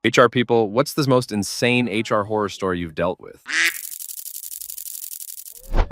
HR people, what's the most insane HR horror story you've dealt with?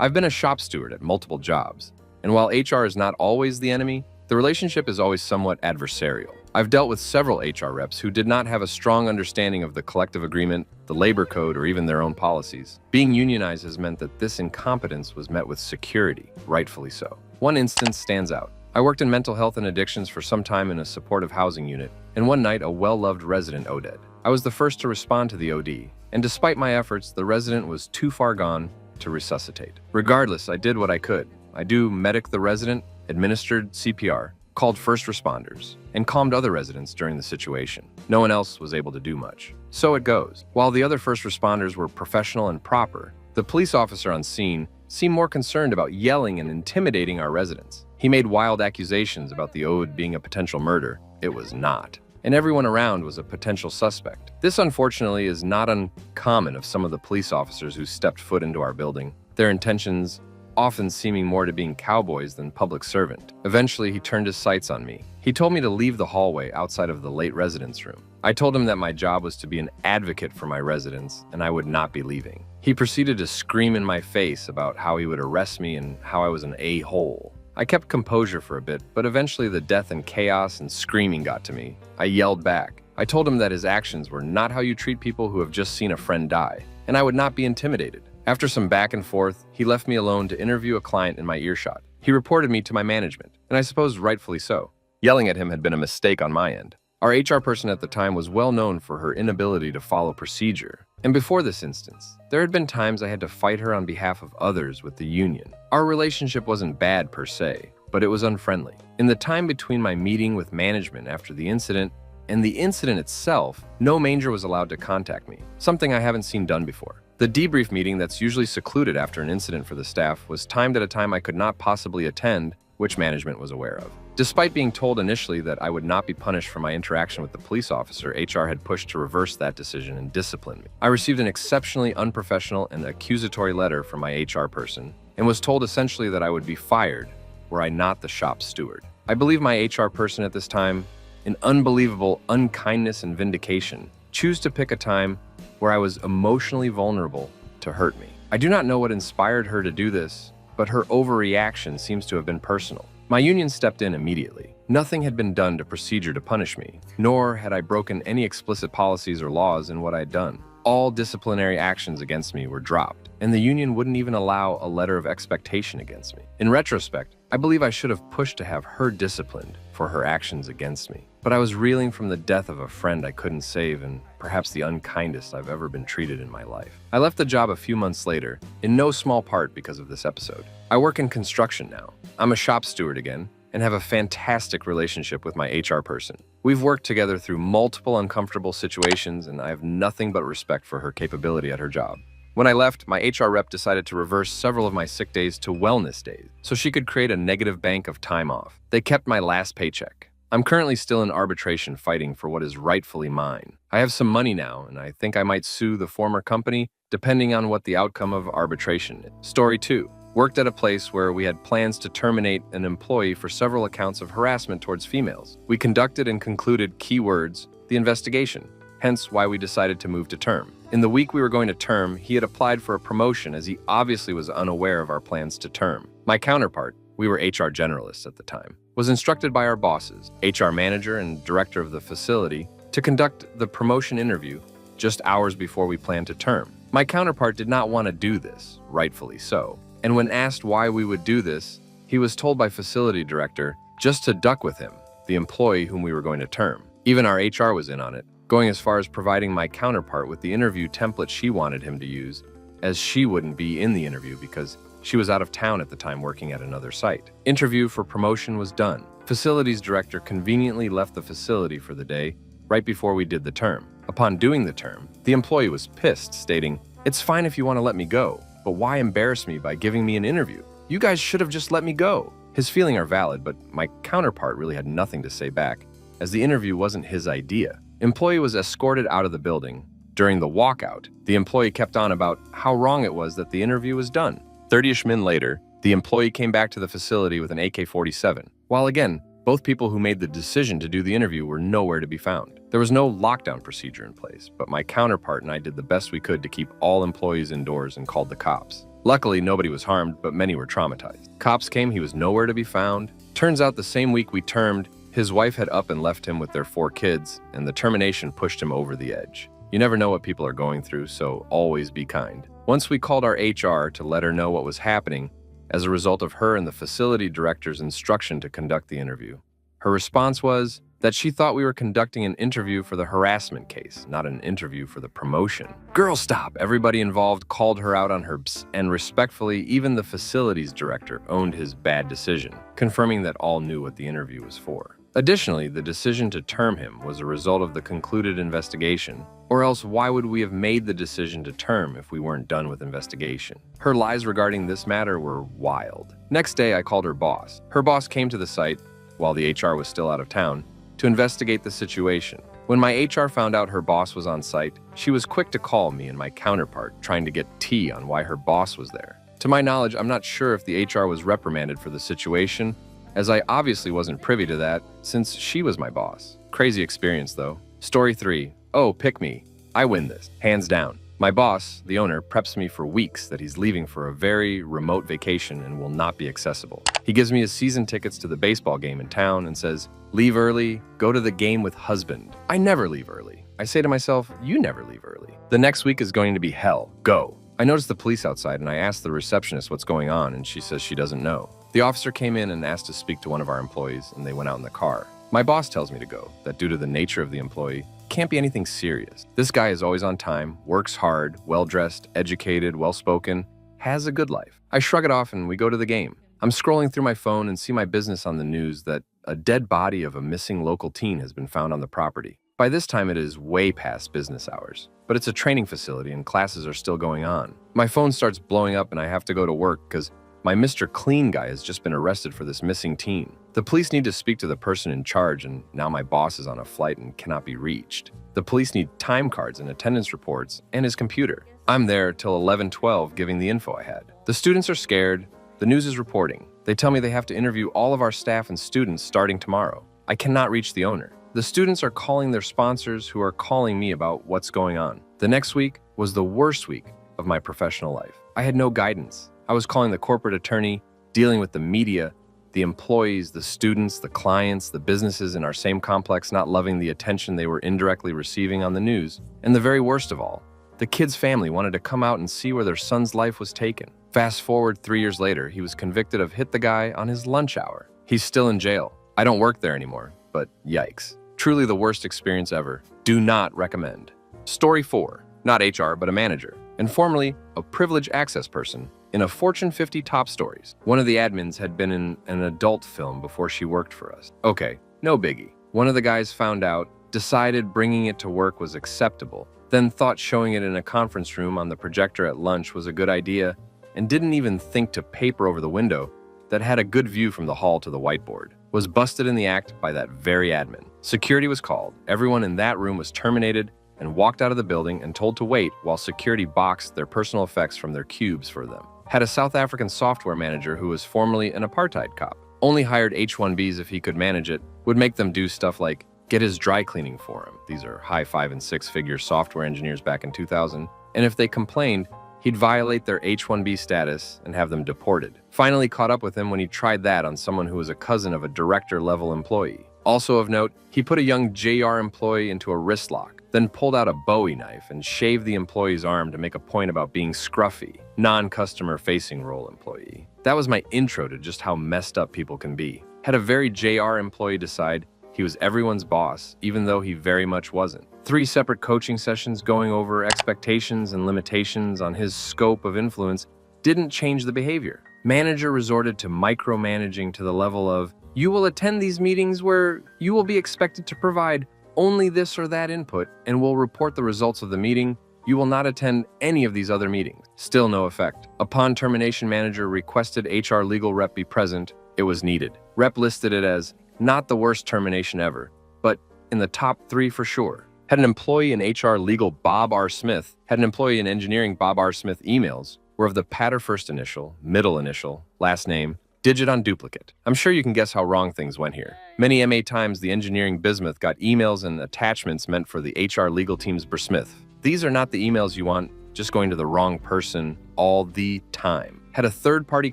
I've been a shop steward at multiple jobs, and while HR is not always the enemy, the relationship is always somewhat adversarial. I've dealt with several HR reps who did not have a strong understanding of the collective agreement, the labor code, or even their own policies. Being unionized has meant that this incompetence was met with security, rightfully so. One instance stands out. I worked in mental health and addictions for some time in a supportive housing unit, and one night a well-loved resident OD'd. I was the first to respond to the OD, and despite my efforts, the resident was too far gone to resuscitate. Regardless, I did what I could. I medic the resident, administered CPR, called first responders, and calmed other residents during the situation. No one else was able to do much. So it goes. While the other first responders were professional and proper, the police officer on scene seemed more concerned about yelling and intimidating our residents. He made wild accusations about the ode being a potential murder. It was not. And everyone around was a potential suspect. This, unfortunately, is not uncommon of some of the police officers who stepped foot into our building, their intentions often seeming more to being cowboys than public servant. Eventually, he turned his sights on me. He told me to leave the hallway outside of the late residence room. I told him that my job was to be an advocate for my residents, and I would not be leaving. He proceeded to scream in my face about how he would arrest me and how I was an a-hole. I kept composure for a bit, but eventually the death and chaos and screaming got to me. I yelled back. I told him that his actions were not how you treat people who have just seen a friend die, and I would not be intimidated. After some back and forth, he left me alone to interview a client in my earshot. He reported me to my management, and I suppose rightfully so. Yelling at him had been a mistake on my end. Our HR person at the time was well known for her inability to follow procedure. And before this instance, there had been times I had to fight her on behalf of others with the union. Our relationship wasn't bad per se, but it was unfriendly. In the time between my meeting with management after the incident and the incident itself, no manager was allowed to contact me, something I haven't seen done before. The debrief meeting that's usually secluded after an incident for the staff was timed at a time I could not possibly attend, which management was aware of. Despite being told initially that I would not be punished for my interaction with the police officer, HR had pushed to reverse that decision and discipline me. I received an exceptionally unprofessional and accusatory letter from my HR person and was told essentially that I would be fired were I not the shop steward. I believe my HR person at this time, in unbelievable unkindness and vindication, chose to pick a time where I was emotionally vulnerable to hurt me. I do not know what inspired her to do this, but her overreaction seems to have been personal. My union stepped in immediately. Nothing had been done to procedure to punish me, nor had I broken any explicit policies or laws in what I'd done. All disciplinary actions against me were dropped, and the union wouldn't even allow a letter of expectation against me. In retrospect, I believe I should have pushed to have her disciplined for her actions against me. But I was reeling from the death of a friend I couldn't save and perhaps the unkindest I've ever been treated in my life. I left the job a few months later, in no small part because of this episode. I work in construction now. I'm a shop steward again and have a fantastic relationship with my HR person. We've worked together through multiple uncomfortable situations, and I have nothing but respect for her capability at her job. When I left, my HR rep decided to reverse several of my sick days to wellness days so she could create a negative bank of time off. They kept my last paycheck. I'm currently still in arbitration fighting for what is rightfully mine. I have some money now, and I think I might sue the former company depending on what the outcome of arbitration is. Story 2. Worked at a place where we had plans to terminate an employee for several accounts of harassment towards females. We conducted and concluded keywords, the investigation, hence why we decided to move to term. In the week we were going to term, he had applied for a promotion as he obviously was unaware of our plans to term. My counterpart, we were HR generalists at the time, was instructed by our bosses, HR manager and director of the facility, to conduct the promotion interview just hours before we planned to term. My counterpart did not want to do this, rightfully so. And when asked why we would do this, he was told by facility director just to duck with him, the employee whom we were going to term. Even our HR was in on it, going as far as providing my counterpart with the interview template she wanted him to use, as she wouldn't be in the interview because she was out of town at the time working at another site. Interview for promotion was done. Facilities director conveniently left the facility for the day right before we did the term. Upon doing the term, the employee was pissed, stating, "It's fine if you want to let me go, but why embarrass me by giving me an interview? You guys should have just let me go." His feelings are valid, but my counterpart really had nothing to say back, as the interview wasn't his idea. Employee was escorted out of the building. During the walkout, the employee kept on about how wrong it was that the interview was done. 30-ish minutes later, the employee came back to the facility with an AK-47. While again, Both people who made the decision to do the interview were nowhere to be found. There was no lockdown procedure in place, but my counterpart and I did the best we could to keep all employees indoors and called the cops. Luckily, nobody was harmed, but many were traumatized. Cops came, he was nowhere to be found. Turns out the same week we termed, his wife had up and left him with their 4 kids, and the termination pushed him over the edge. You never know what people are going through, so always be kind. Once we called our HR to let her know what was happening, as a result of her and the facility director's instruction to conduct the interview. Her response was that she thought we were conducting an interview for the harassment case, not an interview for the promotion. Girl, stop! Everybody involved called her out on her BS, and respectfully, even the facilities director owned his bad decision, confirming that all knew what the interview was for. Additionally, the decision to term him was a result of the concluded investigation, or else why would we have made the decision to term if we weren't done with investigation? Her lies regarding this matter were wild. Next day, I called her boss. Her boss came to the site, while the HR was still out of town, to investigate the situation. When my HR found out her boss was on site, she was quick to call me and my counterpart, trying to get tea on why her boss was there. To my knowledge, I'm not sure if the HR was reprimanded for the situation, as I obviously wasn't privy to that since she was my boss. Crazy experience though. Story 3. Oh, pick me. I win this. Hands down. My boss, the owner, preps me for weeks that he's leaving for a very remote vacation and will not be accessible. He gives me his season tickets to the baseball game in town and says, leave early, go to the game with husband. I never leave early. I say to myself, you never leave early. The next week is going to be hell. Go. I notice the police outside and I ask the receptionist what's going on and she says she doesn't know. The officer came in and asked to speak to one of our employees and they went out in the car. My boss tells me to go, that due to the nature of the employee, can't be anything serious. This guy is always on time, works hard, well-dressed, educated, well-spoken, has a good life. I shrug it off and we go to the game. I'm scrolling through my phone and see my business on the news that a dead body of a missing local teen has been found on the property. By this time, it is way past business hours, but it's a training facility and classes are still going on. My phone starts blowing up and I have to go to work because my Mr. Clean guy has just been arrested for this missing teen. The police need to speak to the person in charge, and now my boss is on a flight and cannot be reached. The police need time cards and attendance reports and his computer. I'm there till 11:12 giving the info I had. The students are scared. The news is reporting. They tell me they have to interview all of our staff and students starting tomorrow. I cannot reach the owner. The students are calling their sponsors who are calling me about what's going on. The next week was the worst week of my professional life. I had no guidance. I was calling the corporate attorney, dealing with the media, the employees, the students, the clients, the businesses in our same complex not loving the attention they were indirectly receiving on the news. And the very worst of all, the kid's family wanted to come out and see where their son's life was taken. Fast forward 3 years later, he was convicted of hit the guy on his lunch hour. He's still in jail. I don't work there anymore, but yikes. Truly the worst experience ever. Do not recommend. Story 4. Not HR, but a manager, and formerly a privileged access person in a Fortune 50 top stories. One of the admins had been in an adult film before she worked for us. Okay, no biggie. One of the guys found out, decided bringing it to work was acceptable, then thought showing it in a conference room on the projector at lunch was a good idea, and didn't even think to paper over the window that had a good view from the hall to the whiteboard. Was busted in the act by that very admin. Security was called. Everyone in that room was terminated and walked out of the building and told to wait while security boxed their personal effects from their cubes for them. Had a South African software manager who was formerly an apartheid cop. Only hired H-1Bs if he could manage it, would make them do stuff like get his dry cleaning for him. These are high 5- and 6-figure software engineers back in 2000. And if they complained, he'd violate their H-1B status and have them deported. Finally caught up with him when he tried that on someone who was a cousin of a director-level employee. Also of note, he put a young JR employee into a wrist lock, then pulled out a Bowie knife and shaved the employee's arm to make a point about being scruffy, non-customer-facing role employee. That was my intro to just how messed up people can be. Had a very JR employee decide he was everyone's boss, even though he very much wasn't. 3 separate coaching sessions going over expectations and limitations on his scope of influence didn't change the behavior. Manager resorted to micromanaging to the level of, you will attend these meetings where you will be expected to provide only this or that input and will report the results of the meeting. You will not attend any of these other meetings. Still no effect. Upon termination, manager requested HR legal rep be present. It was needed. Rep listed it as not the worst termination ever, but in the top 3 for sure. Had an employee in HR legal Bob R. Smith, had an employee in engineering Bob R. Smith emails were of the patter first initial, middle initial, last name, Digit on duplicate. I'm sure you can guess how wrong things went here. Many MA times the engineering bismuth got emails and attachments meant for the HR legal team's bersmith. These are not the emails you want, just going to the wrong person all the time. Had a third-party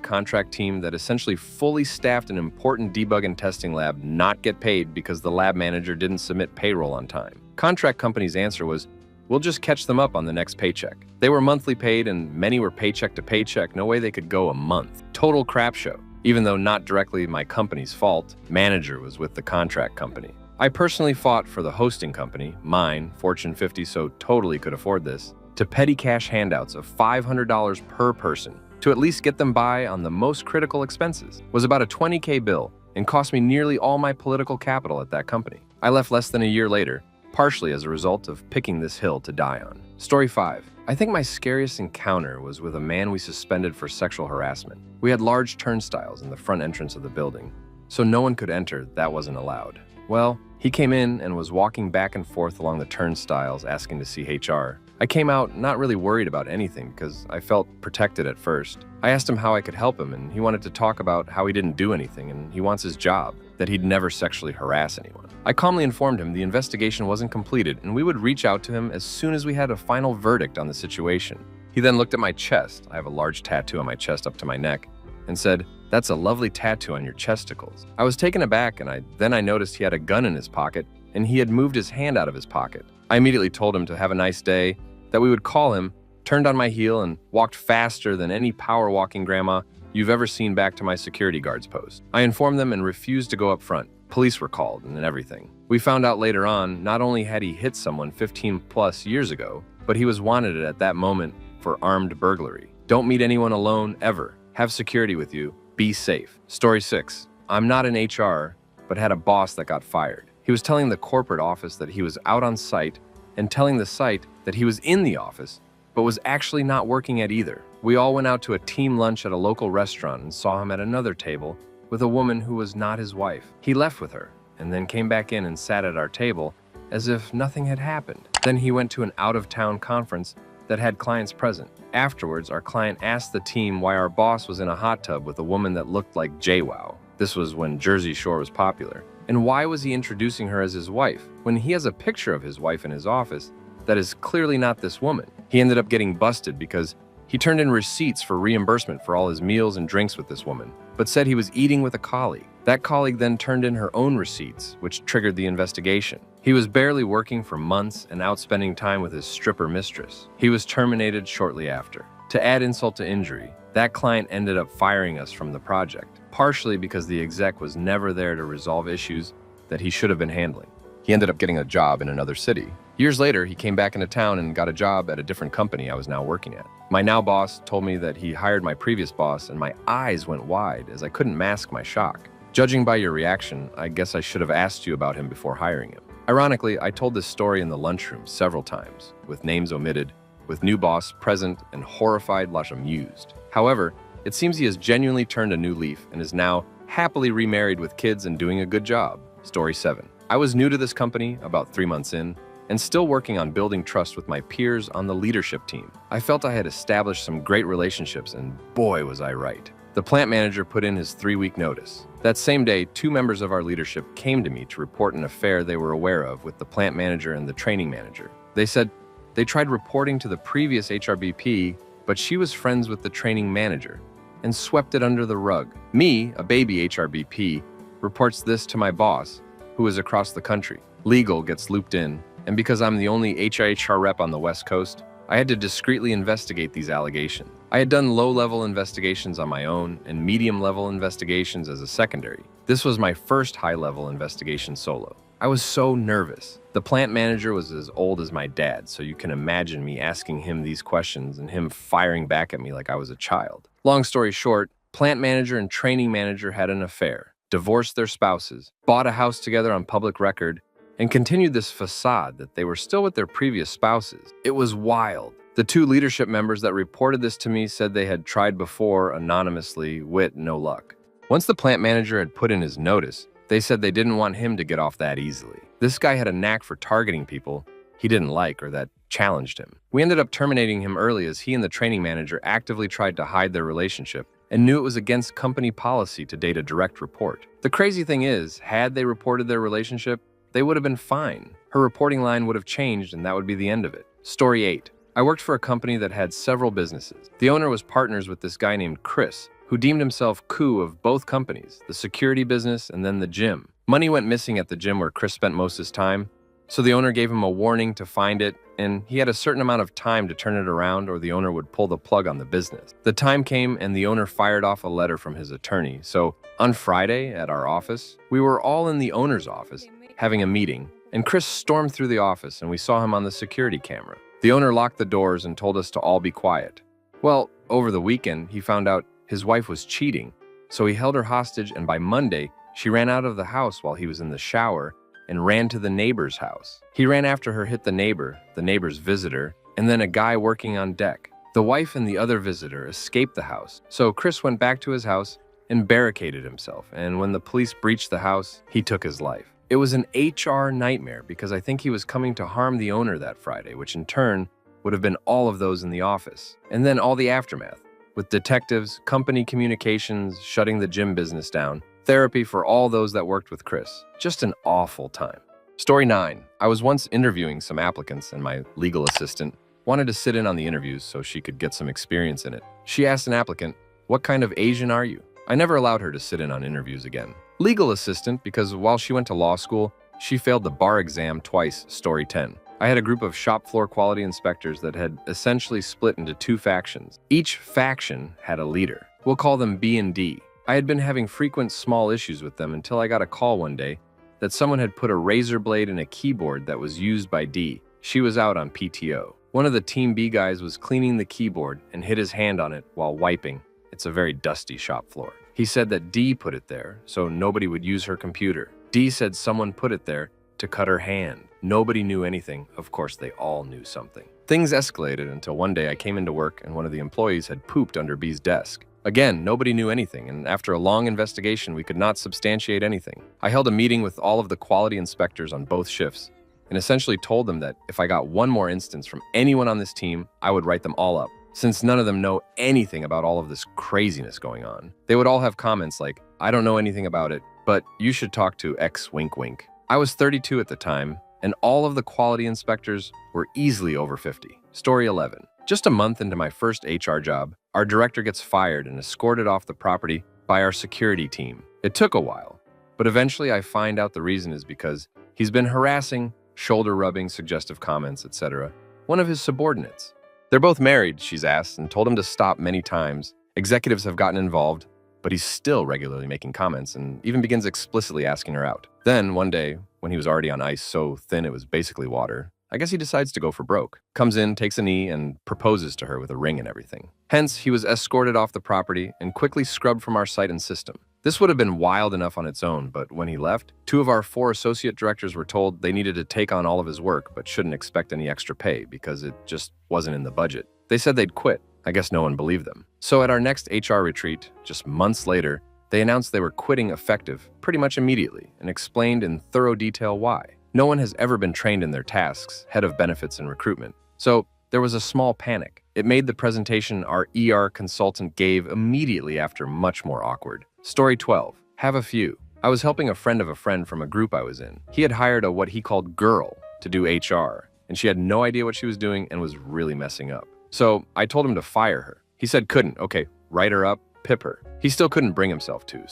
contract team that essentially fully staffed an important debug and testing lab not get paid because the lab manager didn't submit payroll on time. Contract company's answer was, "We'll just catch them up on the next paycheck." They were monthly paid and many were paycheck to paycheck. No way they could go a month. Total crap show. Even though not directly my company's fault, manager was with the contract company. I personally fought for the hosting company, mine, Fortune 50, so totally could afford this, to petty cash handouts of $500 per person to at least get them by on the most critical expenses. Was about a $20K bill and cost me nearly all my political capital at that company. I left less than a year later, partially as a result of picking this hill to die on. Story 5. I think my scariest encounter was with a man we suspended for sexual harassment. We had large turnstiles in the front entrance of the building, so no one could enter. That wasn't allowed. Well, he came in and was walking back and forth along the turnstiles asking to see HR. I came out not really worried about anything because I felt protected at first. I asked him how I could help him, and he wanted to talk about how he didn't do anything and he wants his job, that he'd never sexually harass anyone. I calmly informed him the investigation wasn't completed and we would reach out to him as soon as we had a final verdict on the situation. He then looked at my chest. I have a large tattoo on my chest up to my neck, and said, "That's a lovely tattoo on your chesticles." I was taken aback, and I noticed he had a gun in his pocket and he had moved his hand out of his pocket. I immediately told him to have a nice day, that we would call him, turned on my heel, and walked faster than any power walking grandma you've ever seen back to my security guard's post. I informed them and refused to go up front. Police were called and everything. We found out later on, not only had he hit someone 15 plus years ago, but he was wanted at that moment for armed burglary. Don't meet anyone alone ever. Have security with you. Be safe. Story 6. I'm not in HR, but had a boss that got fired. He was telling the corporate office that he was out on site and telling the site that he was in the office, but was actually not working at either. We all went out to a team lunch at a local restaurant and saw him at another table with a woman who was not his wife. He left with her and then came back in and sat at our table as if nothing had happened. Then he went to an out-of-town conference that had clients present. Afterwards, our client asked the team why our boss was in a hot tub with a woman that looked like JWoww. This was when Jersey Shore was popular. And why was he introducing her as his wife when he has a picture of his wife in his office that is clearly not this woman? He ended up getting busted because he turned in receipts for reimbursement for all his meals and drinks with this woman, but said he was eating with a colleague. That colleague then turned in her own receipts, which triggered the investigation. He was barely working for months and out spending time with his stripper mistress. He was terminated shortly after. To add insult to injury, that client ended up firing us from the project, partially because the exec was never there to resolve issues that he should have been handling. He ended up getting a job in another city. Years later, he came back into town and got a job at a different company I was now working at. My now boss told me that he hired my previous boss, and my eyes went wide as I couldn't mask my shock. Judging by your reaction, I guess I should have asked you about him before hiring him. Ironically, I told this story in the lunchroom several times, with names omitted, with new boss present and horrified/amused. However, it seems he has genuinely turned a new leaf and is now happily remarried with kids and doing a good job. Story 7. I was new to this company, about 3 months in, and still working on building trust with my peers on the leadership team. I felt I had established some great relationships, and boy was I right. The plant manager put in his 3-week notice. That same day, 2 members of our leadership came to me to report an affair they were aware of with the plant manager and the training manager. They said they tried reporting to the previous HRBP, but she was friends with the training manager and swept it under the rug. Me, a baby HRBP, reports this to my boss, who is across the country. Legal gets looped in, and because I'm the only HR rep on the West Coast, I had to discreetly investigate these allegations. I had done low-level investigations on my own and medium-level investigations as a secondary. This was my first high-level investigation solo. I was so nervous. The plant manager was as old as my dad, so you can imagine me asking him these questions and him firing back at me like I was a child. Long story short, plant manager and training manager had an affair, divorced their spouses, bought a house together on public record, and continued this facade that they were still with their previous spouses. It was wild. The 2 leadership members that reported this to me said they had tried before anonymously, with no luck. Once the plant manager had put in his notice, they said they didn't want him to get off that easily. This guy had a knack for targeting people he didn't like or that challenged him. We ended up terminating him early as he and the training manager actively tried to hide their relationship and knew it was against company policy to date a direct report. The crazy thing is, had they reported their relationship, they would have been fine. Her reporting line would have changed and that would be the end of it. Story 8. I worked for a company that had several businesses. The owner was partners with this guy named Chris, who deemed himself coup of both companies, the security business and then the gym. Money went missing at the gym where Chris spent most of his time, so the owner gave him a warning to find it, and he had a certain amount of time to turn it around or the owner would pull the plug on the business. The time came and the owner fired off a letter from his attorney. So on Friday at our office, we were all in the owner's office having a meeting, and Chris stormed through the office and we saw him on the security camera. The owner locked the doors and told us to all be quiet. Well, over the weekend, he found out his wife was cheating, so he held her hostage, and by Monday, she ran out of the house while he was in the shower and ran to the neighbor's house. He ran after her, hit the neighbor's visitor, and then a guy working on deck. The wife and the other visitor escaped the house, so Chris went back to his house and barricaded himself, and when the police breached the house, he took his life. It was an HR nightmare because I think he was coming to harm the owner that Friday, which in turn would have been all of those in the office. And then all the aftermath, with detectives, company communications, shutting the gym business down, therapy for all those that worked with Chris. Just an awful time. Story 9. I was once interviewing some applicants and my legal assistant wanted to sit in on the interviews so she could get some experience in it. She asked an applicant, "What kind of Asian are you?" I never allowed her to sit in on interviews again. Legal assistant because while she went to law school, she failed the bar exam twice. Story 10. I had a group of shop floor quality inspectors that had essentially split into 2 factions. Each faction had a leader. We'll call them B and D. I had been having frequent small issues with them until I got a call one day that someone had put a razor blade in a keyboard that was used by D. She was out on PTO. One of the Team B guys was cleaning the keyboard and hit his hand on it while wiping. It's a very dusty shop floor. He said that D put it there so nobody would use her computer. D said someone put it there to cut her hand. Nobody knew anything. Of course, they all knew something. Things escalated until one day I came into work and one of the employees had pooped under B's desk. Again, nobody knew anything, and after a long investigation, we could not substantiate anything. I held a meeting with all of the quality inspectors on both shifts and essentially told them that if I got one more instance from anyone on this team, I would write them all up. Since none of them know anything about all of this craziness going on, they would all have comments like, "I don't know anything about it, but you should talk to X wink wink." I was 32 at the time, and all of the quality inspectors were easily over 50. Story 11. Just a month into my first HR job, our director gets fired and escorted off the property by our security team. It took a while, but eventually I find out the reason is because he's been harassing, shoulder rubbing, suggestive comments, etc., one of his subordinates. They're both married, she's asked, and told him to stop many times. Executives have gotten involved, but he's still regularly making comments and even begins explicitly asking her out. Then, one day, when he was already on ice so thin it was basically water, I guess he decides to go for broke. Comes in, takes a knee, and proposes to her with a ring and everything. Hence, he was escorted off the property and quickly scrubbed from our site and system. This would have been wild enough on its own, but when he left, 2 of our 4 associate directors were told they needed to take on all of his work but shouldn't expect any extra pay because it just wasn't in the budget. They said they'd quit. I guess no one believed them. So at our next HR retreat, just months later, they announced they were quitting effective pretty much immediately and explained in thorough detail why. No one has ever been trained in their tasks, head of benefits and recruitment. So there was a small panic. It made the presentation our ER consultant gave immediately after much more awkward. Story 12. Have a few. I was helping a friend of a friend from a group I was in. He had hired a what he called girl to do HR, and she had no idea what she was doing and was really messing up. So I told him to fire her. He said couldn't. Okay, write her up, pip her. He still couldn't bring himself to,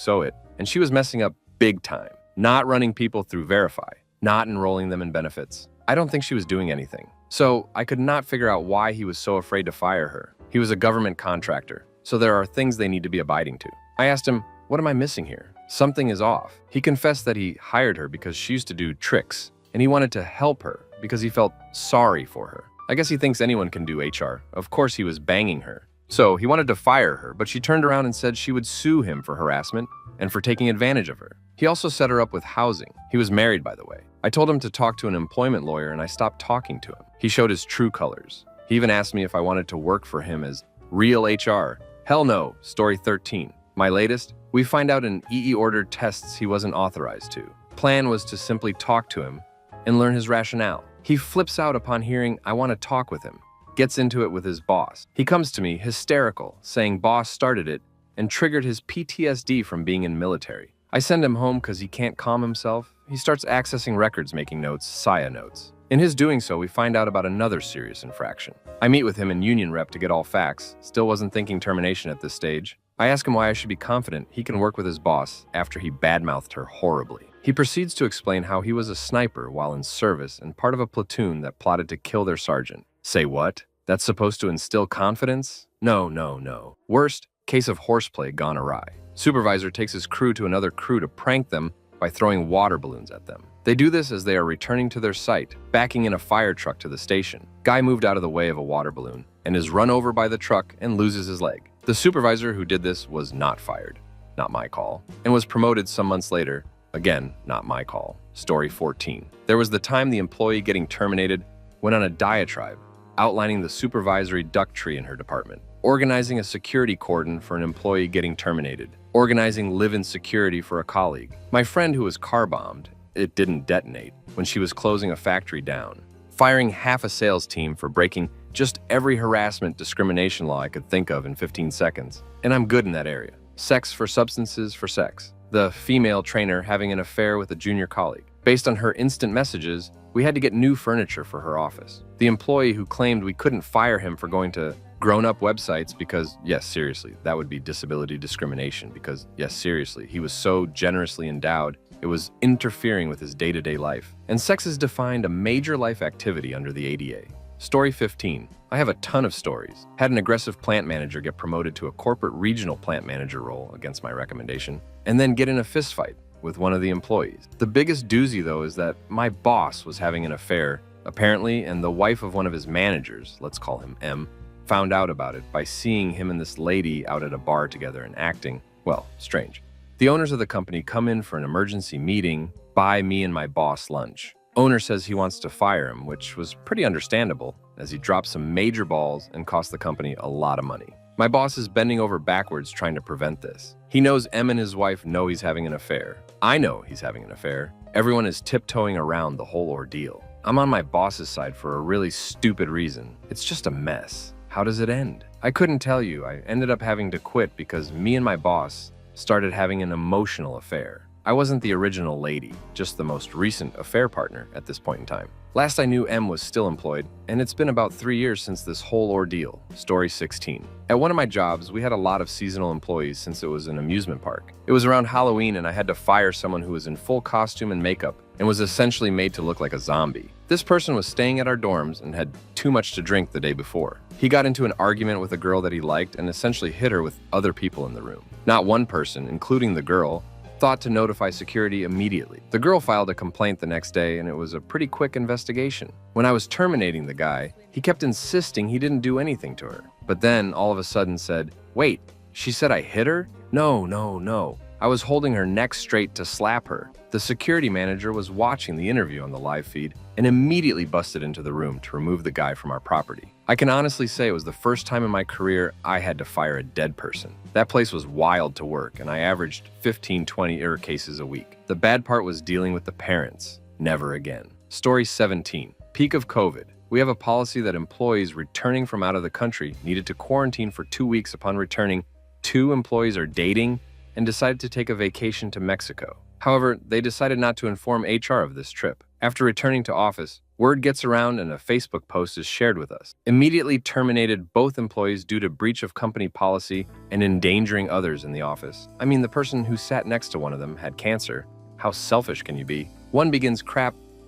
and she was messing up big time. Not running people through Verify, not enrolling them in benefits. I don't think she was doing anything. So I could not figure out why he was so afraid to fire her. He was a government contractor, so there are things they need to be abiding to. I asked him, "What am I missing here? Something is off." He confessed that he hired her because she used to do tricks, and he wanted to help her because he felt sorry for her. I guess he thinks anyone can do HR. Of course he was banging her. So he wanted to fire her, but she turned around and said she would sue him for harassment and for taking advantage of her. He also set her up with housing. He was married, by the way. I told him to talk to an employment lawyer and I stopped talking to him. He showed his true colors. He even asked me if I wanted to work for him as real HR. Hell no. Story 13. My latest, we find out in EE ordered tests he wasn't authorized to. Plan was to simply talk to him and learn his rationale. He flips out upon hearing I want to talk with him. Gets into it with his boss. He comes to me hysterical, saying boss started it and triggered his PTSD from being in military. I send him home because he can't calm himself. He starts accessing records, making notes, SIA notes. In his doing so, we find out about another serious infraction. I meet with him in union rep to get all facts. Still wasn't thinking termination at this stage. I ask him why I should be confident he can work with his boss after he badmouthed her horribly. He proceeds to explain how he was a sniper while in service and part of a platoon that plotted to kill their sergeant. Say what? That's supposed to instill confidence? No, no, no. Worst, case of horseplay gone awry. Supervisor takes his crew to another crew to prank them by throwing water balloons at them. They do this as they are returning to their site, backing in a fire truck to the station. Guy moved out of the way of a water balloon and is run over by the truck and loses his leg. The supervisor who did this was not fired, not my call, and was promoted some months later. Again, not my call. Story 14. There was the time the employee getting terminated went on a diatribe outlining the supervisory duck tree in her department, organizing a security cordon for an employee getting terminated, organizing live-in security for a colleague. My friend who was car bombed, it didn't detonate, when she was closing a factory down, firing half a sales team for breaking just every harassment discrimination law I could think of in 15 seconds. And I'm good in that area. Sex for substances for sex. The female trainer having an affair with a junior colleague. Based on her instant messages, we had to get new furniture for her office. The employee who claimed we couldn't fire him for going to grown-up websites because, yes, seriously, that would be disability discrimination because, yes, seriously, he was so generously endowed, it was interfering with his day-to-day life. And sex is defined a major life activity under the ADA. Story 15. I have a ton of stories. Had an aggressive plant manager get promoted to a corporate regional plant manager role against my recommendation, and then get in a fistfight with one of the employees. The biggest doozy, though, is that my boss was having an affair, apparently, and the wife of one of his managers, let's call him M, found out about it by seeing him and this lady out at a bar together and acting, well, strange. The owners of the company come in for an emergency meeting, buy me and my boss lunch. Owner says he wants to fire him, which was pretty understandable, as he dropped some major balls and cost the company a lot of money. My boss is bending over backwards trying to prevent this. He knows M and his wife know he's having an affair. I know he's having an affair. Everyone is tiptoeing around the whole ordeal. I'm on my boss's side for a really stupid reason. It's just a mess. How does it end? I couldn't tell you. I ended up having to quit because me and my boss started having an emotional affair. I wasn't the original lady, just the most recent affair partner at this point in time. Last I knew, M was still employed, and it's been about 3 years since this whole ordeal. Story 16. At one of my jobs, we had a lot of seasonal employees since it was an amusement park. It was around Halloween and I had to fire someone who was in full costume and makeup and was essentially made to look like a zombie. This person was staying at our dorms and had too much to drink the day before. He got into an argument with a girl that he liked and essentially hit her with other people in the room. Not one person, including the girl, thought to notify security immediately. The girl filed a complaint the next day and it was a pretty quick investigation. When I was terminating the guy, he kept insisting he didn't do anything to her. But then all of a sudden said, "Wait, she said I hit her? No, no, no. I was holding her neck straight to slap her." The security manager was watching the interview on the live feed and immediately busted into the room to remove the guy from our property. I can honestly say it was the first time in my career I had to fire a dead person. That place was wild to work and I averaged 15-20 error cases a week. The bad part was dealing with the parents. Never again. Story 17. Peak of COVID. We have a policy that employees returning from out of the country needed to quarantine for 2 weeks upon returning. 2 employees are dating and decided to take a vacation to Mexico. However, they decided not to inform HR of this trip. After returning to office, word gets around and a Facebook post is shared with us. Immediately terminated both employees due to breach of company policy and endangering others in the office. I mean, the person who sat next to one of them had cancer. How selfish can you be? One begins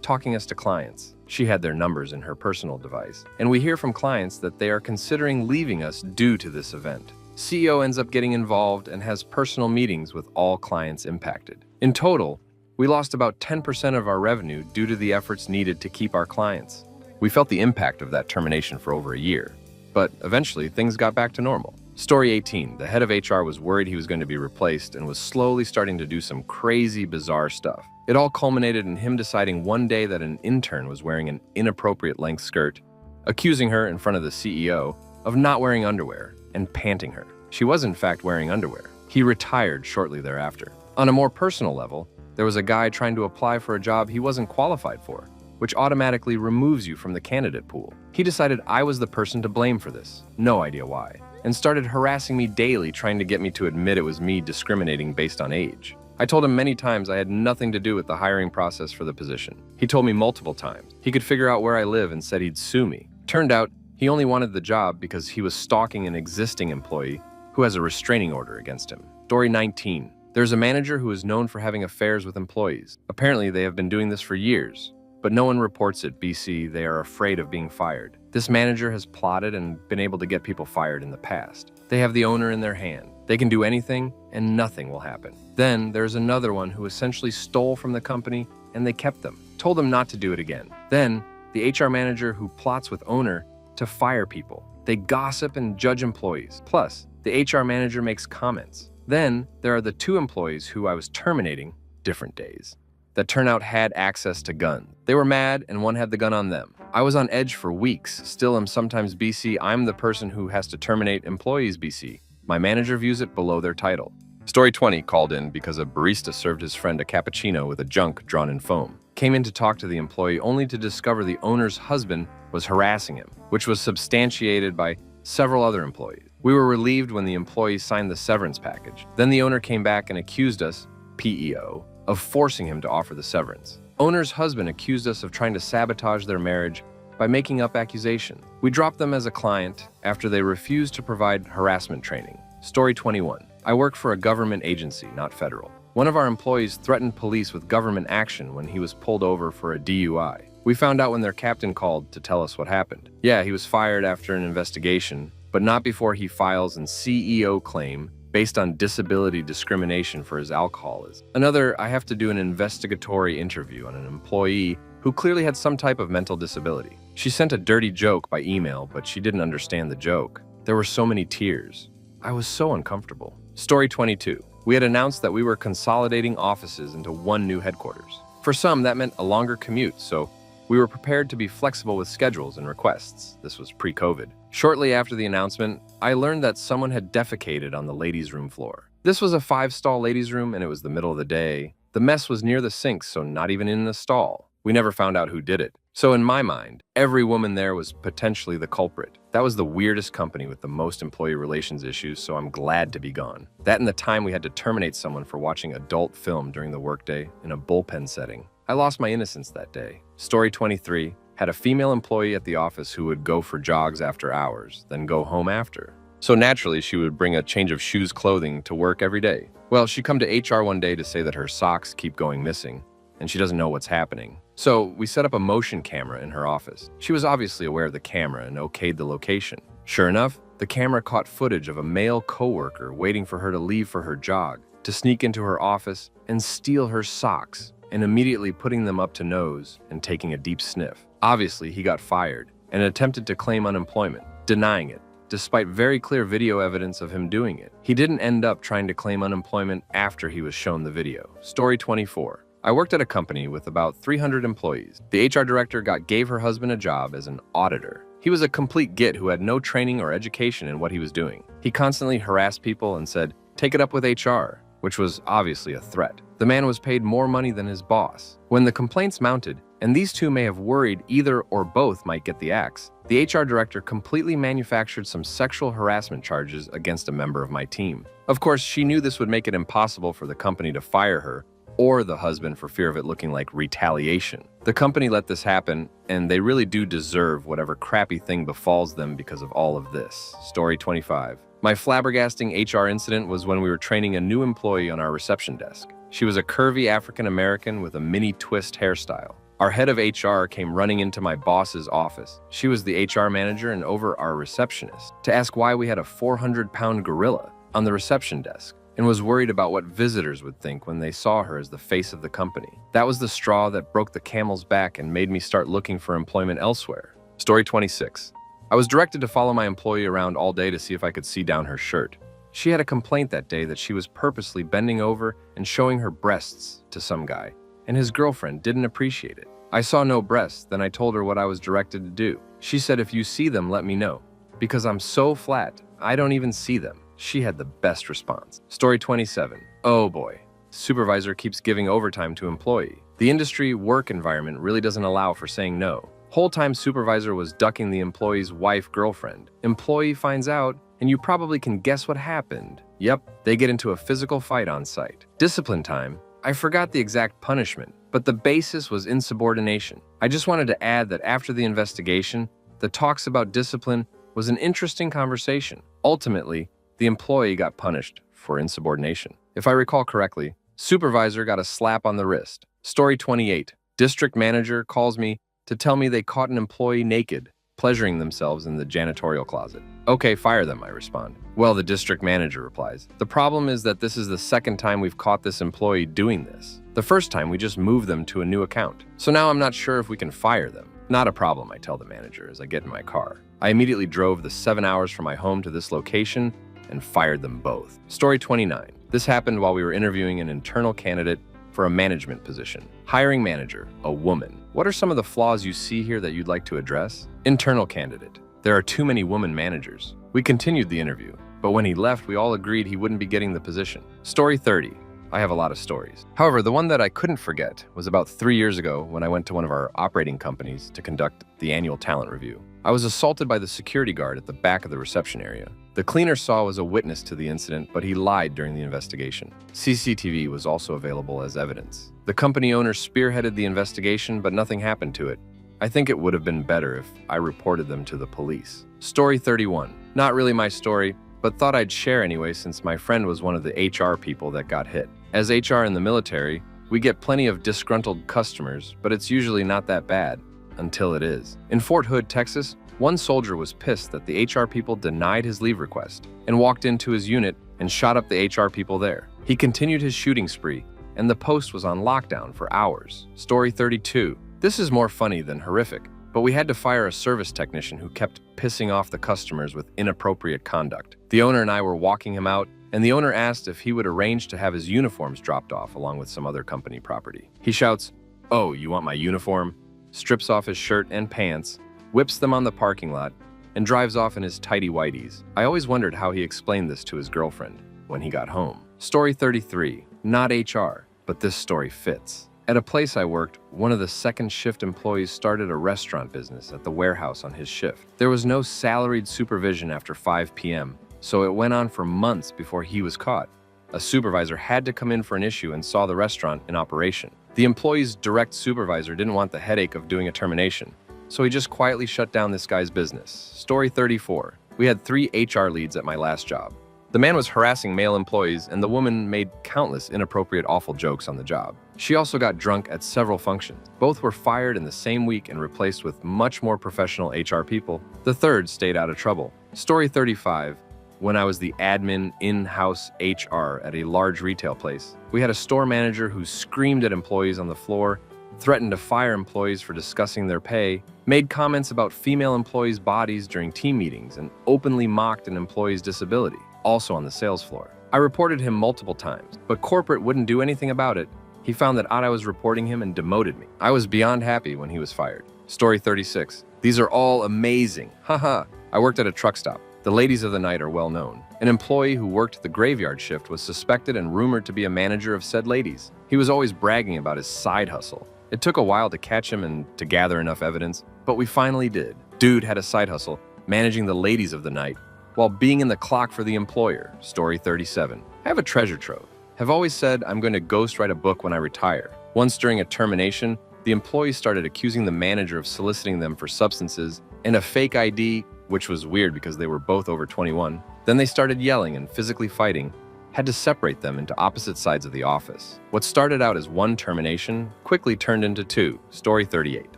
talking us to clients. She had their numbers in her personal device. And we hear from clients that they are considering leaving us due to this event. CEO ends up getting involved and has personal meetings with all clients impacted. In total, we lost about 10% of our revenue due to the efforts needed to keep our clients. We felt the impact of that termination for over a year, but eventually things got back to normal. Story 18. The head of HR was worried he was going to be replaced and was slowly starting to do some crazy, bizarre stuff. It all culminated in him deciding one day that an intern was wearing an inappropriate length skirt, accusing her in front of the CEO of not wearing underwear and panting her. She was in fact wearing underwear. He retired shortly thereafter. On a more personal level, there was a guy trying to apply for a job he wasn't qualified for, which automatically removes you from the candidate pool. He decided I was the person to blame for this. No idea why. and started harassing me daily, trying to get me to admit it was me discriminating based on age. I told him many times I had nothing to do with the hiring process for the position. He told me multiple times he could figure out where I live and said he'd sue me. Turned out, he only wanted the job because he was stalking an existing employee who has a restraining order against him. Story 19. There's a manager who is known for having affairs with employees. Apparently, they have been doing this for years, but no one reports it. BC, they are afraid of being fired. This manager has plotted and been able to get people fired in the past. They have the owner in their hand. They can do anything and nothing will happen. Then there's another one who essentially stole from the company and they kept them, told them not to do it again. Then the HR manager who plots with owner to fire people. They gossip and judge employees. Plus, the HR manager makes comments. Then there are the two employees who I was terminating, different days, that turn out had access to guns. They were mad and one had the gun on them. I was on edge for weeks. Still am sometimes. BC, I'm the person who has to terminate employees. BC. My manager views it below their title. Story 20 called in because a barista served his friend a cappuccino with a junk drawn in foam. Came in to talk to the employee only to discover the owner's husband was harassing him, which was substantiated by several other employees. We were relieved when the employee signed the severance package. Then the owner came back and accused us, PEO, of forcing him to offer the severance. Owner's husband accused us of trying to sabotage their marriage by making up accusations. We dropped them as a client after they refused to provide harassment training. Story 21. I work for a government agency, not federal. One of our employees threatened police with government action when he was pulled over for a DUI. We found out when their captain called to tell us what happened. Yeah, he was fired after an investigation, but not before he files an CEO claim based on disability discrimination for his alcoholism. Another, I have to do an investigatory interview on an employee who clearly had some type of mental disability. She sent a dirty joke by email, but she didn't understand the joke. There were so many tears. I was so uncomfortable. Story 22. We had announced that we were consolidating offices into one new headquarters. For some, that meant a longer commute, so we were prepared to be flexible with schedules and requests. This was pre-COVID. Shortly after the announcement, I learned that someone had defecated on the ladies' room floor. This was a 5-stall ladies' room, and it was the middle of the day. The mess was near the sinks, so not even in the stall. We never found out who did it. So in my mind, every woman there was potentially the culprit. That was the weirdest company with the most employee relations issues, so I'm glad to be gone. That and the time we had to terminate someone for watching adult film during the workday in a bullpen setting. I lost my innocence that day. Story 23. Had a female employee at the office who would go for jogs after hours, then go home after. So naturally, she would bring a change of shoes, clothing to work every day. Well, she come to HR one day to say that her socks keep going missing, and she doesn't know what's happening. So we set up a motion camera in her office. She was obviously aware of the camera and okayed the location. Sure enough, the camera caught footage of a male coworker waiting for her to leave for her jog, to sneak into her office and steal her socks, and immediately putting them up to nose and taking a deep sniff. Obviously, he got fired and attempted to claim unemployment, denying it, despite very clear video evidence of him doing it. He didn't end up trying to claim unemployment after he was shown the video. Story 24. I worked at a company with about 300 employees. The HR director gave her husband a job as an auditor. He was a complete git who had no training or education in what he was doing. He constantly harassed people and said, "Take it up with HR," which was obviously a threat. The man was paid more money than his boss. When the complaints mounted, and these two may have worried either or both might get the axe, the HR director completely manufactured some sexual harassment charges against a member of my team. Of course, she knew this would make it impossible for the company to fire her or the husband for fear of it looking like retaliation. The company let this happen, and they really do deserve whatever crappy thing befalls them because of all of this. Story 25. My flabbergasting HR incident was when we were training a new employee on our reception desk. She was a curvy African-American with a mini twist hairstyle. Our head of HR came running into my boss's office. She was the HR manager and over our receptionist to ask why we had a 400-pound gorilla on the reception desk, and was worried about what visitors would think when they saw her as the face of the company. That was the straw that broke the camel's back and made me start looking for employment elsewhere. Story 26. I was directed to follow my employee around all day to see if I could see down her shirt. She had a complaint that day that she was purposely bending over and showing her breasts to some guy, and his girlfriend didn't appreciate it. I saw no breasts, then I told her what I was directed to do. She said, "If you see them, let me know. Because I'm so flat, I don't even see them." She had the best response. Story 27. Oh boy. Supervisor keeps giving overtime to employee. The industry work environment really doesn't allow for saying no. Whole time supervisor was ducking the employee's wife girlfriend. Employee finds out, and you probably can guess what happened. Yep, they get into a physical fight on site. Discipline time. I forgot the exact punishment, but the basis was insubordination. I just wanted to add that after the investigation, the talks about discipline was an interesting conversation. Ultimately, the employee got punished for insubordination. If I recall correctly, supervisor got a slap on the wrist. Story 28. District manager calls me to tell me they caught an employee naked, pleasuring themselves in the janitorial closet. Okay, fire them, I respond. Well, the district manager replies, the problem is that this is the second time we've caught this employee doing this. The first time we just moved them to a new account. So now I'm not sure if we can fire them. Not a problem, I tell the manager as I get in my car. I immediately drove the 7 hours from my home to this location and fired them both. Story 29. This happened while we were interviewing an internal candidate for a management position. Hiring manager, a woman. What are some of the flaws you see here that you'd like to address? Internal candidate. There are too many women managers. We continued the interview, but when he left, we all agreed he wouldn't be getting the position. Story 30. I have a lot of stories. However, the one that I couldn't forget was about 3 years ago when I went to one of our operating companies to conduct the annual talent review. I was assaulted by the security guard at the back of the reception area. The cleaner saw was a witness to the incident, but he lied during the investigation. CCTV was also available as evidence. The company owner spearheaded the investigation, but nothing happened to it. I think it would have been better if I reported them to the police. Story 31. Not really my story, but thought I'd share anyway since my friend was one of the HR people that got hit. As HR in the military, we get plenty of disgruntled customers, but it's usually not that bad until it is. In Fort Hood, Texas, one soldier was pissed that the HR people denied his leave request and walked into his unit and shot up the HR people there. He continued his shooting spree, and the post was on lockdown for hours. Story 32. This is more funny than horrific, but we had to fire a service technician who kept pissing off the customers with inappropriate conduct. The owner and I were walking him out, and the owner asked if he would arrange to have his uniforms dropped off along with some other company property. He shouts, "Oh, you want my uniform?" strips off his shirt and pants, whips them on the parking lot, and drives off in his tighty-whities. I always wondered how he explained this to his girlfriend when he got home. Story 33. Not HR, but this story fits. At a place I worked, one of the second shift employees started a restaurant business at the warehouse on his shift. There was no salaried supervision after 5 p.m., so it went on for months before he was caught. A supervisor had to come in for an issue and saw the restaurant in operation. The employee's direct supervisor didn't want the headache of doing a termination, so he just quietly shut down this guy's business. Story 34. We had 3 HR leads at my last job. The man was harassing male employees, and the woman made countless inappropriate, awful jokes on the job. She also got drunk at several functions. Both were fired in the same week and replaced with much more professional HR people. The third stayed out of trouble. Story 35. When I was the admin in-house HR at a large retail place, we had a store manager who screamed at employees on the floor, threatened to fire employees for discussing their pay, made comments about female employees' bodies during team meetings, and openly mocked an employee's disability, also on the sales floor. I reported him multiple times, but corporate wouldn't do anything about it. He found that I was reporting him and demoted me. I was beyond happy when he was fired. Story 36. These are all amazing. Haha. I worked at a truck stop. The ladies of the night are well known. An employee who worked the graveyard shift was suspected and rumored to be a manager of said ladies. He was always bragging about his side hustle. It took a while to catch him and to gather enough evidence, but we finally did. Dude had a side hustle, managing the ladies of the night, while being in the clock for the employer. Story 37. I have a treasure trove. Have always said I'm going to ghostwrite a book when I retire. Once during a termination, the employees started accusing the manager of soliciting them for substances and a fake ID, which was weird because they were both over 21. Then they started yelling and physically fighting, had to separate them into opposite sides of the office. What started out as one termination quickly turned into 2. Story 38.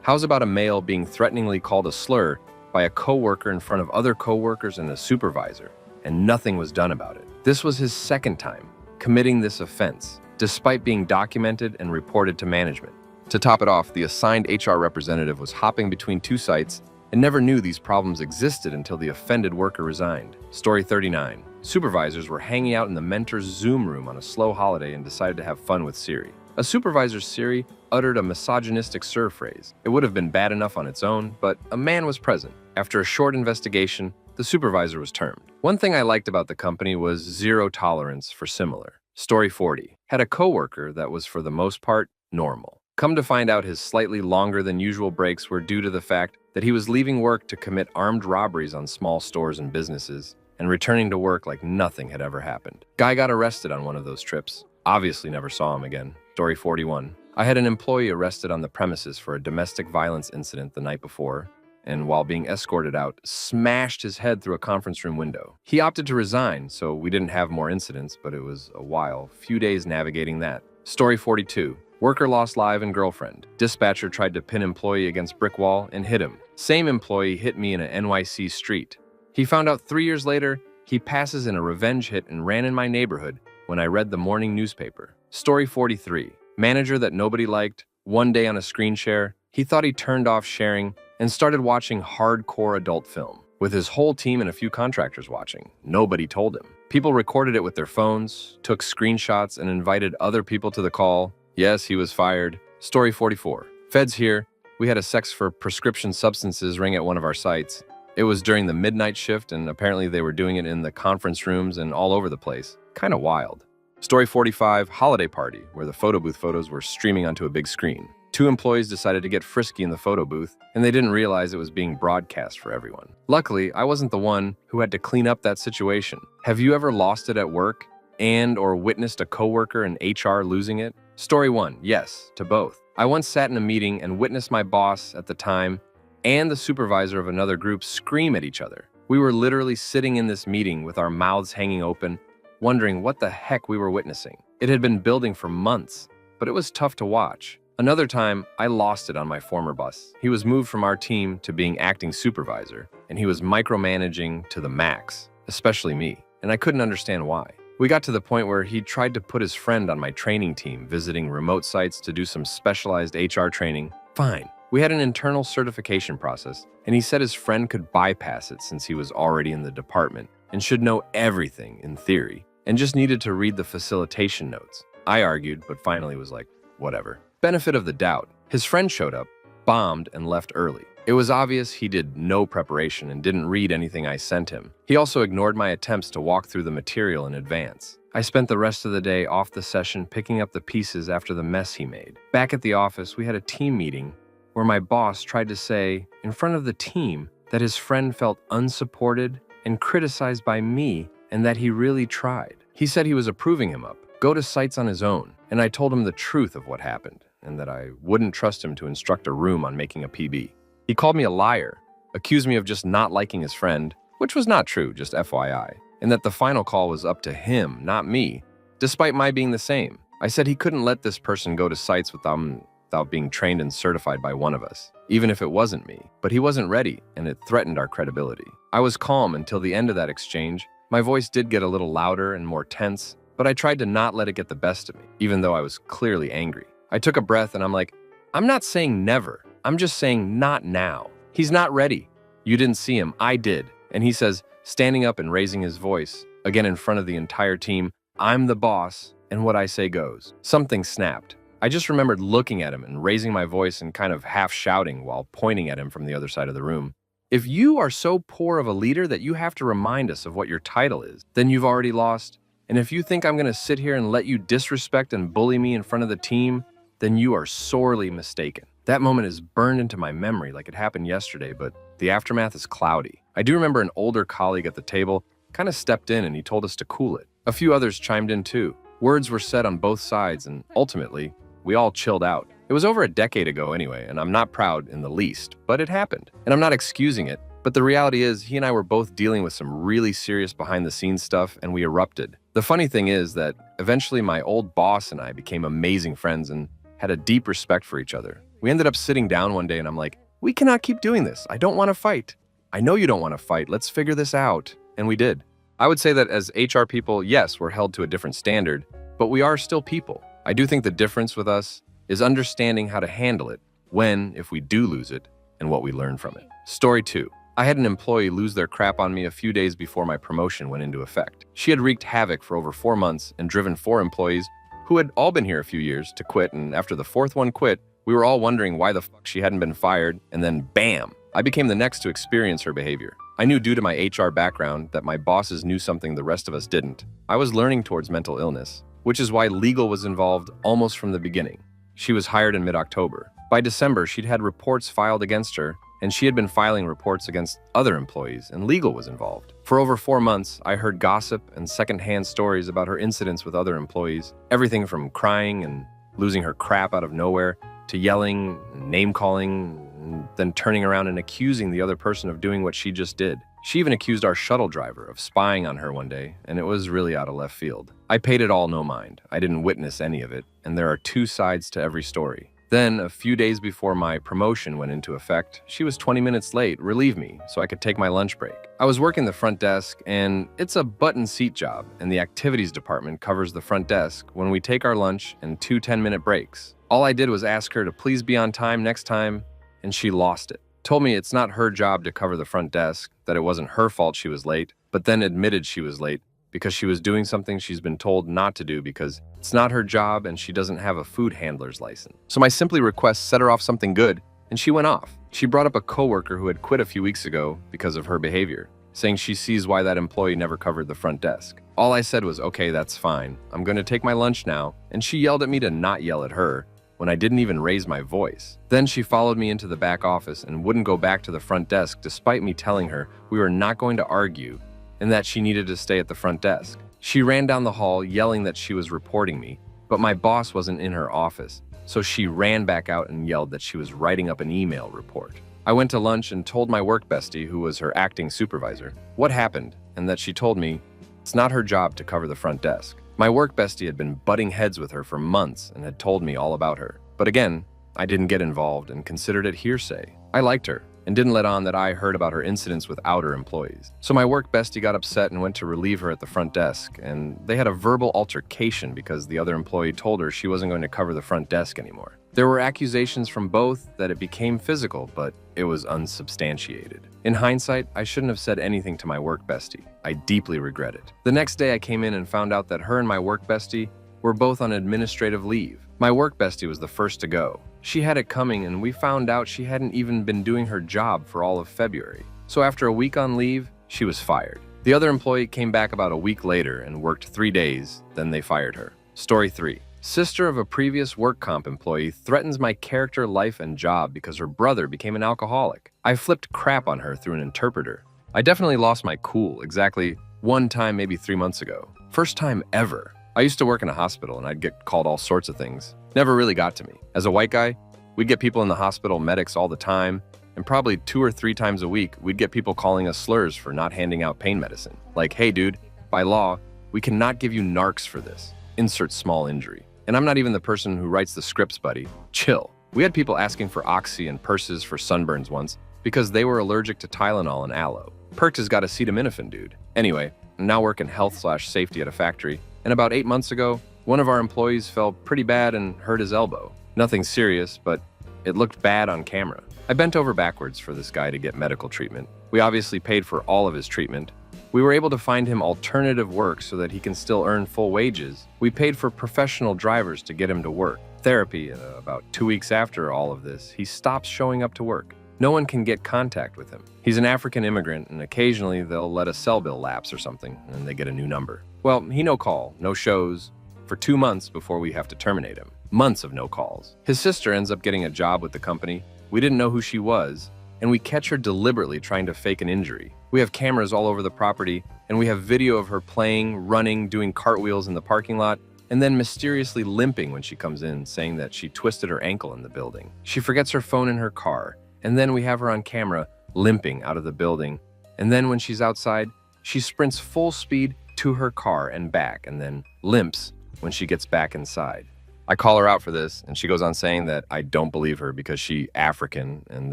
How's about a male being threateningly called a slur by a coworker in front of other coworkers and a supervisor, and nothing was done about it? This was his second time committing this offense, despite being documented and reported to management. To top it off, the assigned HR representative was hopping between 2 sites and never knew these problems existed until the offended worker resigned. Story 39. Supervisors were hanging out in the mentor's Zoom room on a slow holiday and decided to have fun with Siri. A supervisor's Siri uttered a misogynistic slur phrase. It would have been bad enough on its own, but a man was present. After a short investigation, the supervisor was termed. One thing I liked about the company was zero tolerance for similar. Story 40. Had a coworker that was for the most part normal. Come to find out, his slightly longer than usual breaks were due to the fact that he was leaving work to commit armed robberies on small stores and businesses, and returning to work like nothing had ever happened. Guy got arrested on one of those trips. Obviously never saw him again. Story 41. I had an employee arrested on the premises for a domestic violence incident the night before, and while being escorted out, smashed his head through a conference room window. He opted to resign, so we didn't have more incidents, but it was a few days navigating that. Story 42. Worker lost live and girlfriend. Dispatcher tried to pin employee against brick wall and hit him. Same employee hit me in an NYC street. He found out 3 years later he passes in a revenge hit and ran in my neighborhood when I read the morning newspaper. Story 43. Manager that nobody liked. One day on a screen share, he thought he turned off sharing and started watching hardcore adult film, with his whole team and a few contractors watching. Nobody told him. People recorded it with their phones, took screenshots, and invited other people to the call. Yes, he was fired. Story 44. Feds here. We had a sex for prescription substances ring at one of our sites. It was during the midnight shift, and apparently they were doing it in the conference rooms and all over the place. Kind of wild. Story 45. Holiday party, where the photo booth photos were streaming onto a big screen. 2 employees decided to get frisky in the photo booth, and they didn't realize it was being broadcast for everyone. Luckily, I wasn't the one who had to clean up that situation. Have you ever lost it at work or witnessed a coworker in HR losing it? Story 1. Yes, to both. I once sat in a meeting and witnessed my boss at the time and the supervisor of another group scream at each other. We were literally sitting in this meeting with our mouths hanging open, wondering what the heck we were witnessing. It had been building for months, but it was tough to watch. Another time, I lost it on my former boss. He was moved from our team to being acting supervisor, and he was micromanaging to the max, especially me, and I couldn't understand why. We got to the point where he tried to put his friend on my training team, visiting remote sites to do some specialized HR training. Fine. We had an internal certification process, and he said his friend could bypass it since he was already in the department and should know everything in theory, and just needed to read the facilitation notes. I argued, but finally was like, whatever. Benefit of the doubt. His friend showed up, bombed, and left early. It was obvious he did no preparation and didn't read anything I sent him. He also ignored my attempts to walk through the material in advance. I spent the rest of the day off the session picking up the pieces after the mess he made. Back at the office, we had a team meeting where my boss tried to say, in front of the team, that his friend felt unsupported and criticized by me and that he really tried. He said he was approving him up, go to sites on his own, and I told him the truth of what happened and that I wouldn't trust him to instruct a room on making a PB. He called me a liar, accused me of just not liking his friend, which was not true, just FYI, and that the final call was up to him, not me, despite my being the same. I said he couldn't let this person go to sites without being trained and certified by one of us, even if it wasn't me, but he wasn't ready, and it threatened our credibility. I was calm until the end of that exchange. My voice did get a little louder and more tense, but I tried to not let it get the best of me, even though I was clearly angry. I took a breath and I'm like, I'm not saying never. I'm just saying not now. He's not ready. You didn't see him. I did. And he says, standing up and raising his voice, again in front of the entire team, I'm the boss, and what I say goes. Something snapped. I just remembered looking at him and raising my voice and kind of half shouting while pointing at him from the other side of the room. If you are so poor of a leader that you have to remind us of what your title is, then you've already lost. And if you think I'm going to sit here and let you disrespect and bully me in front of the team, then you are sorely mistaken. That moment is burned into my memory like it happened yesterday, but the aftermath is cloudy. I do remember an older colleague at the table kind of stepped in and he told us to cool it. A few others chimed in too. Words were said on both sides, and ultimately, we all chilled out. It was over a decade ago anyway, and I'm not proud in the least, but it happened. And I'm not excusing it, but the reality is he and I were both dealing with some really serious behind-the-scenes stuff, and we erupted. The funny thing is that eventually my old boss and I became amazing friends and had a deep respect for each other. We ended up sitting down one day and I'm like, we cannot keep doing this. I don't want to fight. I know you don't want to fight. Let's figure this out. And we did. I would say that as HR people, yes, we're held to a different standard, but we are still people. I do think the difference with us is understanding how to handle it when, if we do lose it, and what we learn from it. Story 2. I had an employee lose their crap on me a few days before my promotion went into effect. She had wreaked havoc for over 4 months and driven 4 employees who had all been here a few years to quit, and after the 4th one quit, we were all wondering why the fuck she hadn't been fired, and then bam! I became the next to experience her behavior. I knew due to my HR background that my bosses knew something the rest of us didn't. I was learning towards mental illness, which is why legal was involved almost from the beginning. She was hired in mid-October. By December, she'd had reports filed against her, and she had been filing reports against other employees, and legal was involved. For over 4 months, I heard gossip and secondhand stories about her incidents with other employees, everything from crying and losing her crap out of nowhere to yelling, name-calling, and then turning around and accusing the other person of doing what she just did. She even accused our shuttle driver of spying on her one day, and it was really out of left field. I paid it all no mind. I didn't witness any of it, and there are two sides to every story. Then, a few days before my promotion went into effect, she was 20 minutes late, relieved me, so I could take my lunch break. I was working the front desk, and it's a button seat job, and the activities department covers the front desk when we take our lunch and 2 10-minute breaks. All I did was ask her to please be on time next time, and she lost it. Told me it's not her job to cover the front desk, that it wasn't her fault she was late, but then admitted she was late because she was doing something she's been told not to do because it's not her job and she doesn't have a food handler's license. So my simply request set her off something good, and she went off. She brought up a coworker who had quit a few weeks ago because of her behavior, saying she sees why that employee never covered the front desk. All I said was, okay, that's fine. I'm going to take my lunch now, and she yelled at me to not yell at her when I didn't even raise my voice. Then she followed me into the back office and wouldn't go back to the front desk despite me telling her we were not going to argue and that she needed to stay at the front desk. She ran down the hall yelling that she was reporting me, but my boss wasn't in her office, so she ran back out and yelled that she was writing up an email report. I went to lunch and told my work bestie, who was her acting supervisor, what happened, and that she told me it's not her job to cover the front desk. My work bestie had been butting heads with her for months and had told me all about her. But again, I didn't get involved and considered it hearsay. I liked her and didn't let on that I heard about her incidents with outer employees. So my work bestie got upset and went to relieve her at the front desk, and they had a verbal altercation because the other employee told her she wasn't going to cover the front desk anymore. There were accusations from both that it became physical, but it was unsubstantiated. In hindsight, I shouldn't have said anything to my work bestie. I deeply regret it. The next day I came in and found out that her and my work bestie were both on administrative leave. My work bestie was the first to go. She had it coming, and we found out she hadn't even been doing her job for all of February. So after a week on leave, she was fired. The other employee came back about a week later and worked 3 days, then they fired her. Story 3. Sister of a previous work comp employee threatens my character, life, and job because her brother became an alcoholic. I flipped crap on her through an interpreter. I definitely lost my cool exactly one time, maybe 3 months ago. First time ever. I used to work in a hospital and I'd get called all sorts of things. Never really got to me. As a white guy, we'd get people in the hospital, medics all the time, and probably 2 or 3 times a week, we'd get people calling us slurs for not handing out pain medicine. Like, hey dude, by law, we cannot give you narcs for this. Insert small injury. And I'm not even the person who writes the scripts, buddy. Chill. We had people asking for oxy and purses for sunburns once because they were allergic to Tylenol and aloe. Perked has got acetaminophen, dude. Anyway, I now work in health/safety at a factory, and about 8 months ago, one of our employees fell pretty bad and hurt his elbow. Nothing serious, but it looked bad on camera. I bent over backwards for this guy to get medical treatment. We obviously paid for all of his treatment. We were able to find him alternative work so that he can still earn full wages. We paid for professional drivers to get him to work. Therapy, about 2 weeks after all of this, he stops showing up to work. No one can get contact with him. He's an African immigrant, and occasionally they'll let a cell bill lapse or something, and they get a new number. Well, he no call, no shows, for 2 months before we have to terminate him. Months of no calls. His sister ends up getting a job with the company. We didn't know who she was, and we catch her deliberately trying to fake an injury. We have cameras all over the property, and we have video of her playing, running, doing cartwheels in the parking lot, and then mysteriously limping when she comes in, saying that she twisted her ankle in the building. She forgets her phone in her car, and then we have her on camera limping out of the building. And then when she's outside, she sprints full speed to her car and back, and then limps when she gets back inside. I call her out for this, and she goes on saying that I don't believe her because she's African, and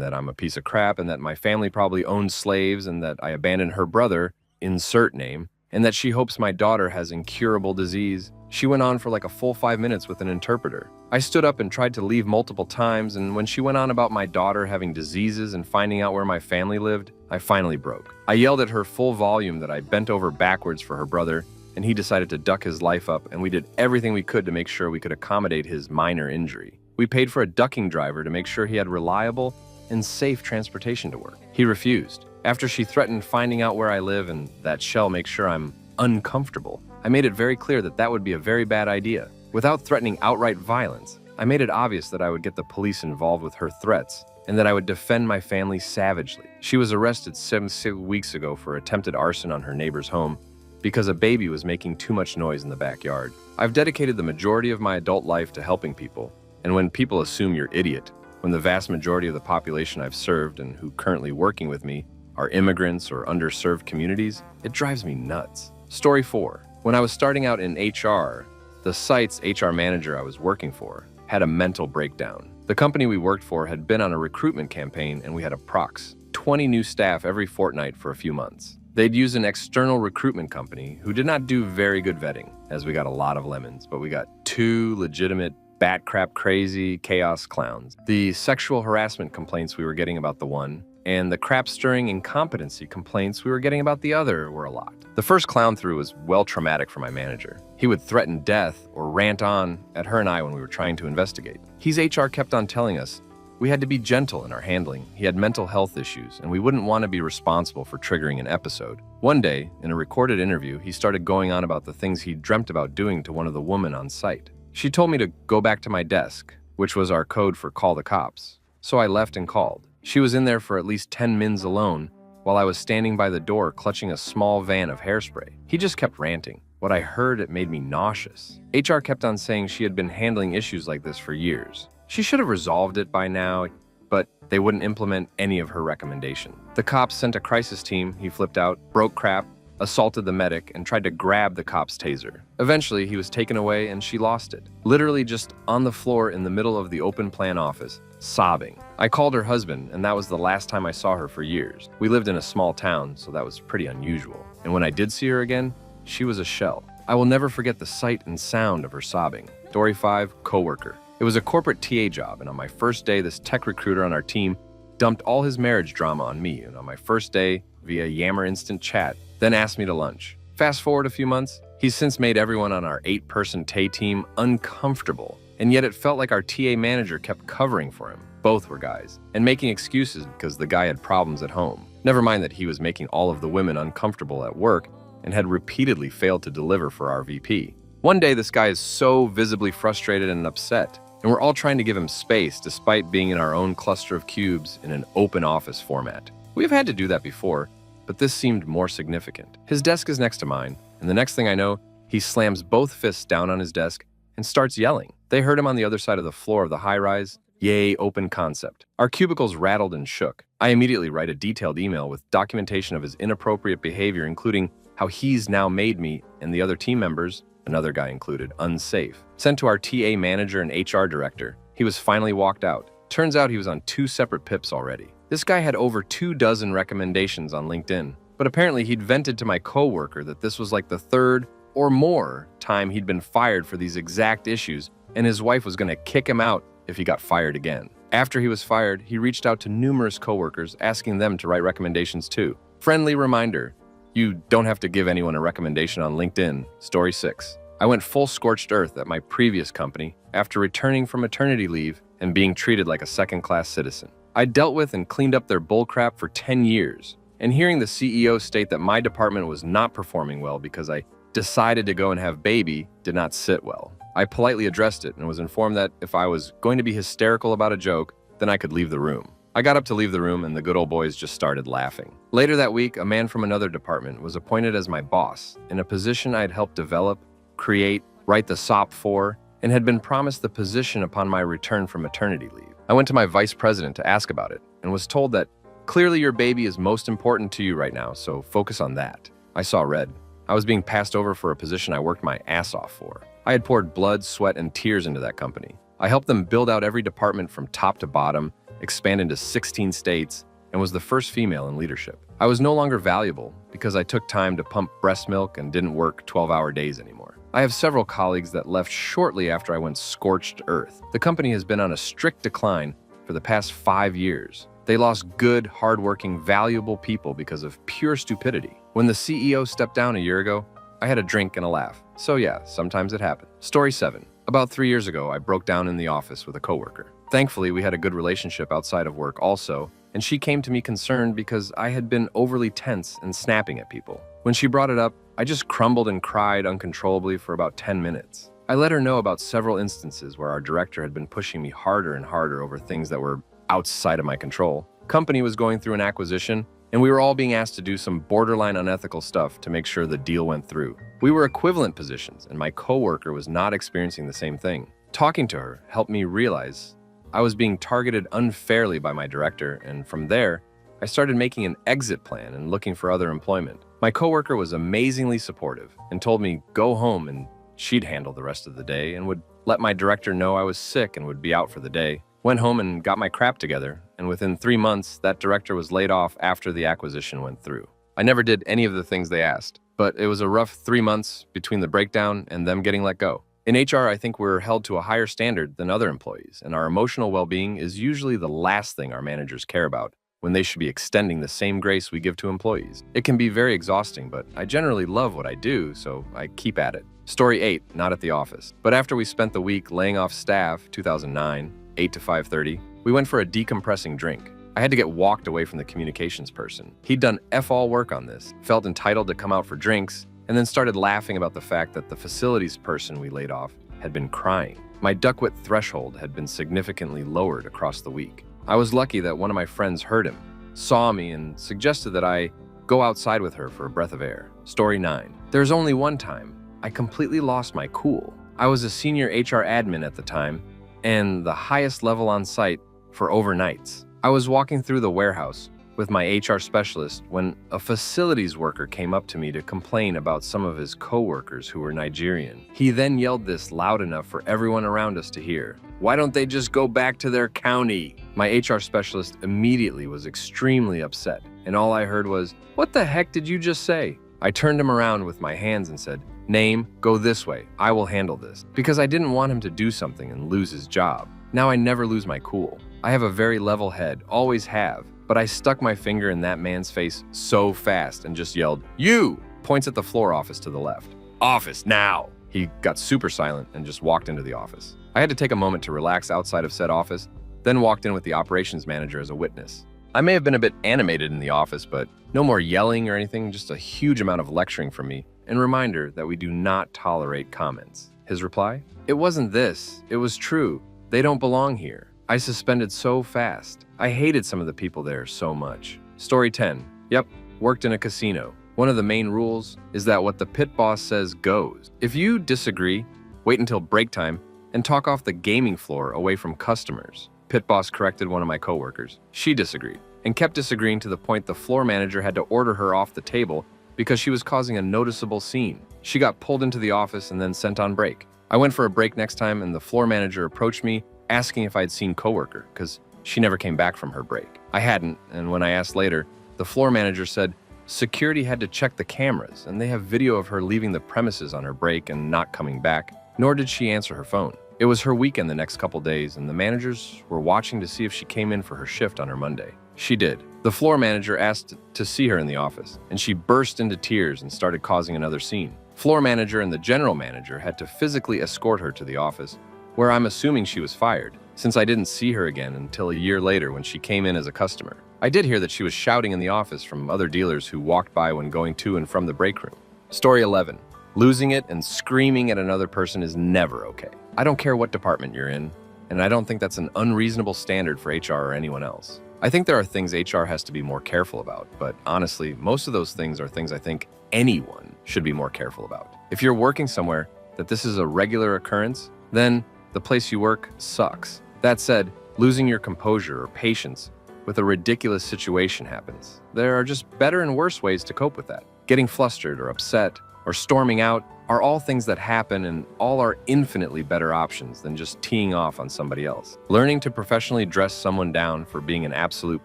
that I'm a piece of crap, and that my family probably owned slaves, and that I abandoned her brother, insert name, and that she hopes my daughter has incurable disease. She went on for like a full 5 minutes with an interpreter. I stood up and tried to leave multiple times, and when she went on about my daughter having diseases and finding out where my family lived, I finally broke. I yelled at her full volume that I bent over backwards for her brother, and he decided to duck his life up, and we did everything we could to make sure we could accommodate his minor injury. We paid for a ducking driver to make sure he had reliable and safe transportation to work. He refused. After she threatened finding out where I live and that she'll make sure I'm uncomfortable, I made it very clear that that would be a very bad idea. Without threatening outright violence, I made it obvious that I would get the police involved with her threats and that I would defend my family savagely. She was arrested 6 weeks ago for attempted arson on her neighbor's home because a baby was making too much noise in the backyard. I've dedicated the majority of my adult life to helping people, and when people assume you're idiot, when the vast majority of the population I've served and who currently working with me are immigrants or underserved communities, it drives me nuts. Story 4. When I was starting out in HR, the site's HR manager I was working for had a mental breakdown. The company we worked for had been on a recruitment campaign, and we had approx 20 new staff every fortnight for a few months. They'd use an external recruitment company who did not do very good vetting, as we got a lot of lemons, but we got 2 legitimate bat crap crazy chaos clowns. The sexual harassment complaints we were getting about the one, and the crap-stirring incompetency complaints we were getting about the other were a lot. The first clown through was well traumatic for my manager. He would threaten death or rant on at her and I when we were trying to investigate. His HR kept on telling us we had to be gentle in our handling. He had mental health issues, and we wouldn't want to be responsible for triggering an episode. One day, in a recorded interview, he started going on about the things he dreamt about doing to one of the women on site. She told me to go back to my desk, which was our code for call the cops. So I left and called. She was in there for at least 10 mins alone, while I was standing by the door clutching a small van of hairspray. He just kept ranting. What I heard, it made me nauseous. HR kept on saying she had been handling issues like this for years. She should have resolved it by now, but they wouldn't implement any of her recommendation. The cops sent a crisis team, he flipped out, broke crap, assaulted the medic, and tried to grab the cop's taser. Eventually, he was taken away and she lost it. Literally just on the floor in the middle of the open plan office, sobbing. I called her husband, and that was the last time I saw her for years. We lived in a small town, so that was pretty unusual. And when I did see her again, she was a shell. I will never forget the sight and sound of her sobbing. Story 5, coworker. It was a corporate TA job, and on my first day, this tech recruiter on our team dumped all his marriage drama on me, and on my first day, via Yammer Instant Chat, then asked me to lunch. Fast forward a few months, he's since made everyone on our 8-person TA team uncomfortable, and yet it felt like our TA manager kept covering for him. Both were guys, and making excuses because the guy had problems at home. Never mind that he was making all of the women uncomfortable at work and had repeatedly failed to deliver for our VP. One day, this guy is so visibly frustrated and upset, and we're all trying to give him space despite being in our own cluster of cubes in an open office format. We've had to do that before, but this seemed more significant. His desk is next to mine, and the next thing I know, he slams both fists down on his desk and starts yelling. They heard him on the other side of the floor of the high-rise. Yay, open concept. Our cubicles rattled and shook. I immediately write a detailed email with documentation of his inappropriate behavior, including how he's now made me and the other team members, another guy included, unsafe. Sent to our TA manager and HR director. He was finally walked out. Turns out he was on 2 separate PIPs already. This guy had over 24 recommendations on LinkedIn, but apparently he'd vented to my coworker that this was like the 3rd or more time he'd been fired for these exact issues, and his wife was going to kick him out if he got fired again. After he was fired, he reached out to numerous coworkers asking them to write recommendations too. Friendly reminder, you don't have to give anyone a recommendation on LinkedIn. Story 6. I went full scorched earth at my previous company after returning from maternity leave and being treated like a second-class citizen. I dealt with and cleaned up their bullcrap for 10 years, and hearing the CEO state that my department was not performing well because I decided to go and have baby did not sit well. I politely addressed it and was informed that if I was going to be hysterical about a joke, then I could leave the room. I got up to leave the room and the good old boys just started laughing. Later that week, a man from another department was appointed as my boss in a position I'd helped develop, create, write the SOP for, and had been promised the position upon my return from maternity leave. I went to my vice president to ask about it and was told that clearly your baby is most important to you right now, so focus on that. I saw red. I was being passed over for a position I worked my ass off for. I had poured blood, sweat, and tears into that company. I helped them build out every department from top to bottom, expand into 16 states, and was the first female in leadership. I was no longer valuable because I took time to pump breast milk and didn't work 12-hour days anymore. I have several colleagues that left shortly after I went scorched earth. The company has been on a strict decline for the past 5 years. They lost good, hardworking, valuable people because of pure stupidity. When the CEO stepped down a year ago, I had a drink and a laugh. So yeah, sometimes it happened. Story 7. About 3 years ago, I broke down in the office with a coworker. Thankfully, we had a good relationship outside of work also, and she came to me concerned because I had been overly tense and snapping at people. When she brought it up, I just crumbled and cried uncontrollably for about 10 minutes. I let her know about several instances where our director had been pushing me harder and harder over things that were outside of my control. Company was going through an acquisition, and we were all being asked to do some borderline unethical stuff to make sure the deal went through. We were equivalent positions, and my coworker was not experiencing the same thing. Talking to her helped me realize I was being targeted unfairly by my director, and from there, I started making an exit plan and looking for other employment. My coworker was amazingly supportive and told me go home and she'd handle the rest of the day and would let my director know I was sick and would be out for the day. Went home and got my crap together, and within 3 months, that director was laid off after the acquisition went through. I never did any of the things they asked, but it was a rough 3 months between the breakdown and them getting let go. In HR, I think we're held to a higher standard than other employees, and our emotional well-being is usually the last thing our managers care about when they should be extending the same grace we give to employees. It can be very exhausting, but I generally love what I do, so I keep at it. Story 8, not at the office. But after we spent the week laying off staff, 2009, 8 to 5:30, we went for a decompressing drink. I had to get walked away from the communications person. He'd done all work on this, felt entitled to come out for drinks, and then started laughing about the fact that the facilities person we laid off had been crying. My duckwit threshold had been significantly lowered across the week. I was lucky that one of my friends heard him, saw me, and suggested that I go outside with her for a breath of air. Story 9. There's only one time I completely lost my cool. I was a senior HR admin at the time, and the highest level on site for overnights. I was walking through the warehouse with my HR specialist when a facilities worker came up to me to complain about some of his coworkers who were Nigerian. He then yelled this loud enough for everyone around us to hear. "Why don't they just go back to their county?" My HR specialist immediately was extremely upset, and all I heard was, "What the heck did you just say?" I turned him around with my hands and said, "Name, go this way. I will handle this." Because I didn't want him to do something and lose his job. Now I never lose my cool. I have a very level head, always have, but I stuck my finger in that man's face so fast and just yelled, "You!" Points at the floor office to the left. "Office, now!" He got super silent and just walked into the office. I had to take a moment to relax outside of said office, then walked in with the operations manager as a witness. I may have been a bit animated in the office, but no more yelling or anything, just a huge amount of lecturing from me, and reminder that we do not tolerate comments. His reply? "It wasn't this. It was true. They don't belong here." I suspended so fast. I hated some of the people there so much. Story 10. Yep, worked in a casino. One of the main rules is that what the pit boss says goes. If you disagree, wait until break time and talk off the gaming floor away from customers. Pit boss corrected one of my coworkers. She disagreed and kept disagreeing to the point the floor manager had to order her off the table because she was causing a noticeable scene. She got pulled into the office and then sent on break. I went for a break next time and the floor manager approached me asking if I'd seen coworker because she never came back from her break. I hadn't, and when I asked later, the floor manager said security had to check the cameras and they have video of her leaving the premises on her break and not coming back, nor did she answer her phone. It was her weekend the next couple days and the managers were watching to see if she came in for her shift on her Monday. She did. The floor manager asked to see her in the office and she burst into tears and started causing another scene. Floor manager and the general manager had to physically escort her to the office, where I'm assuming she was fired, since I didn't see her again until a year later when she came in as a customer. I did hear that she was shouting in the office from other dealers who walked by when going to and from the break room. Story 11. Losing it and screaming at another person is never okay. I don't care what department you're in, and I don't think that's an unreasonable standard for HR or anyone else. I think there are things HR has to be more careful about, but honestly, most of those things are things I think anyone should be more careful about. If you're working somewhere that this is a regular occurrence, then the place you work sucks. That said, losing your composure or patience with a ridiculous situation happens. There are just better and worse ways to cope with that. Getting flustered or upset or storming out are all things that happen and all are infinitely better options than just teeing off on somebody else. Learning to professionally dress someone down for being an absolute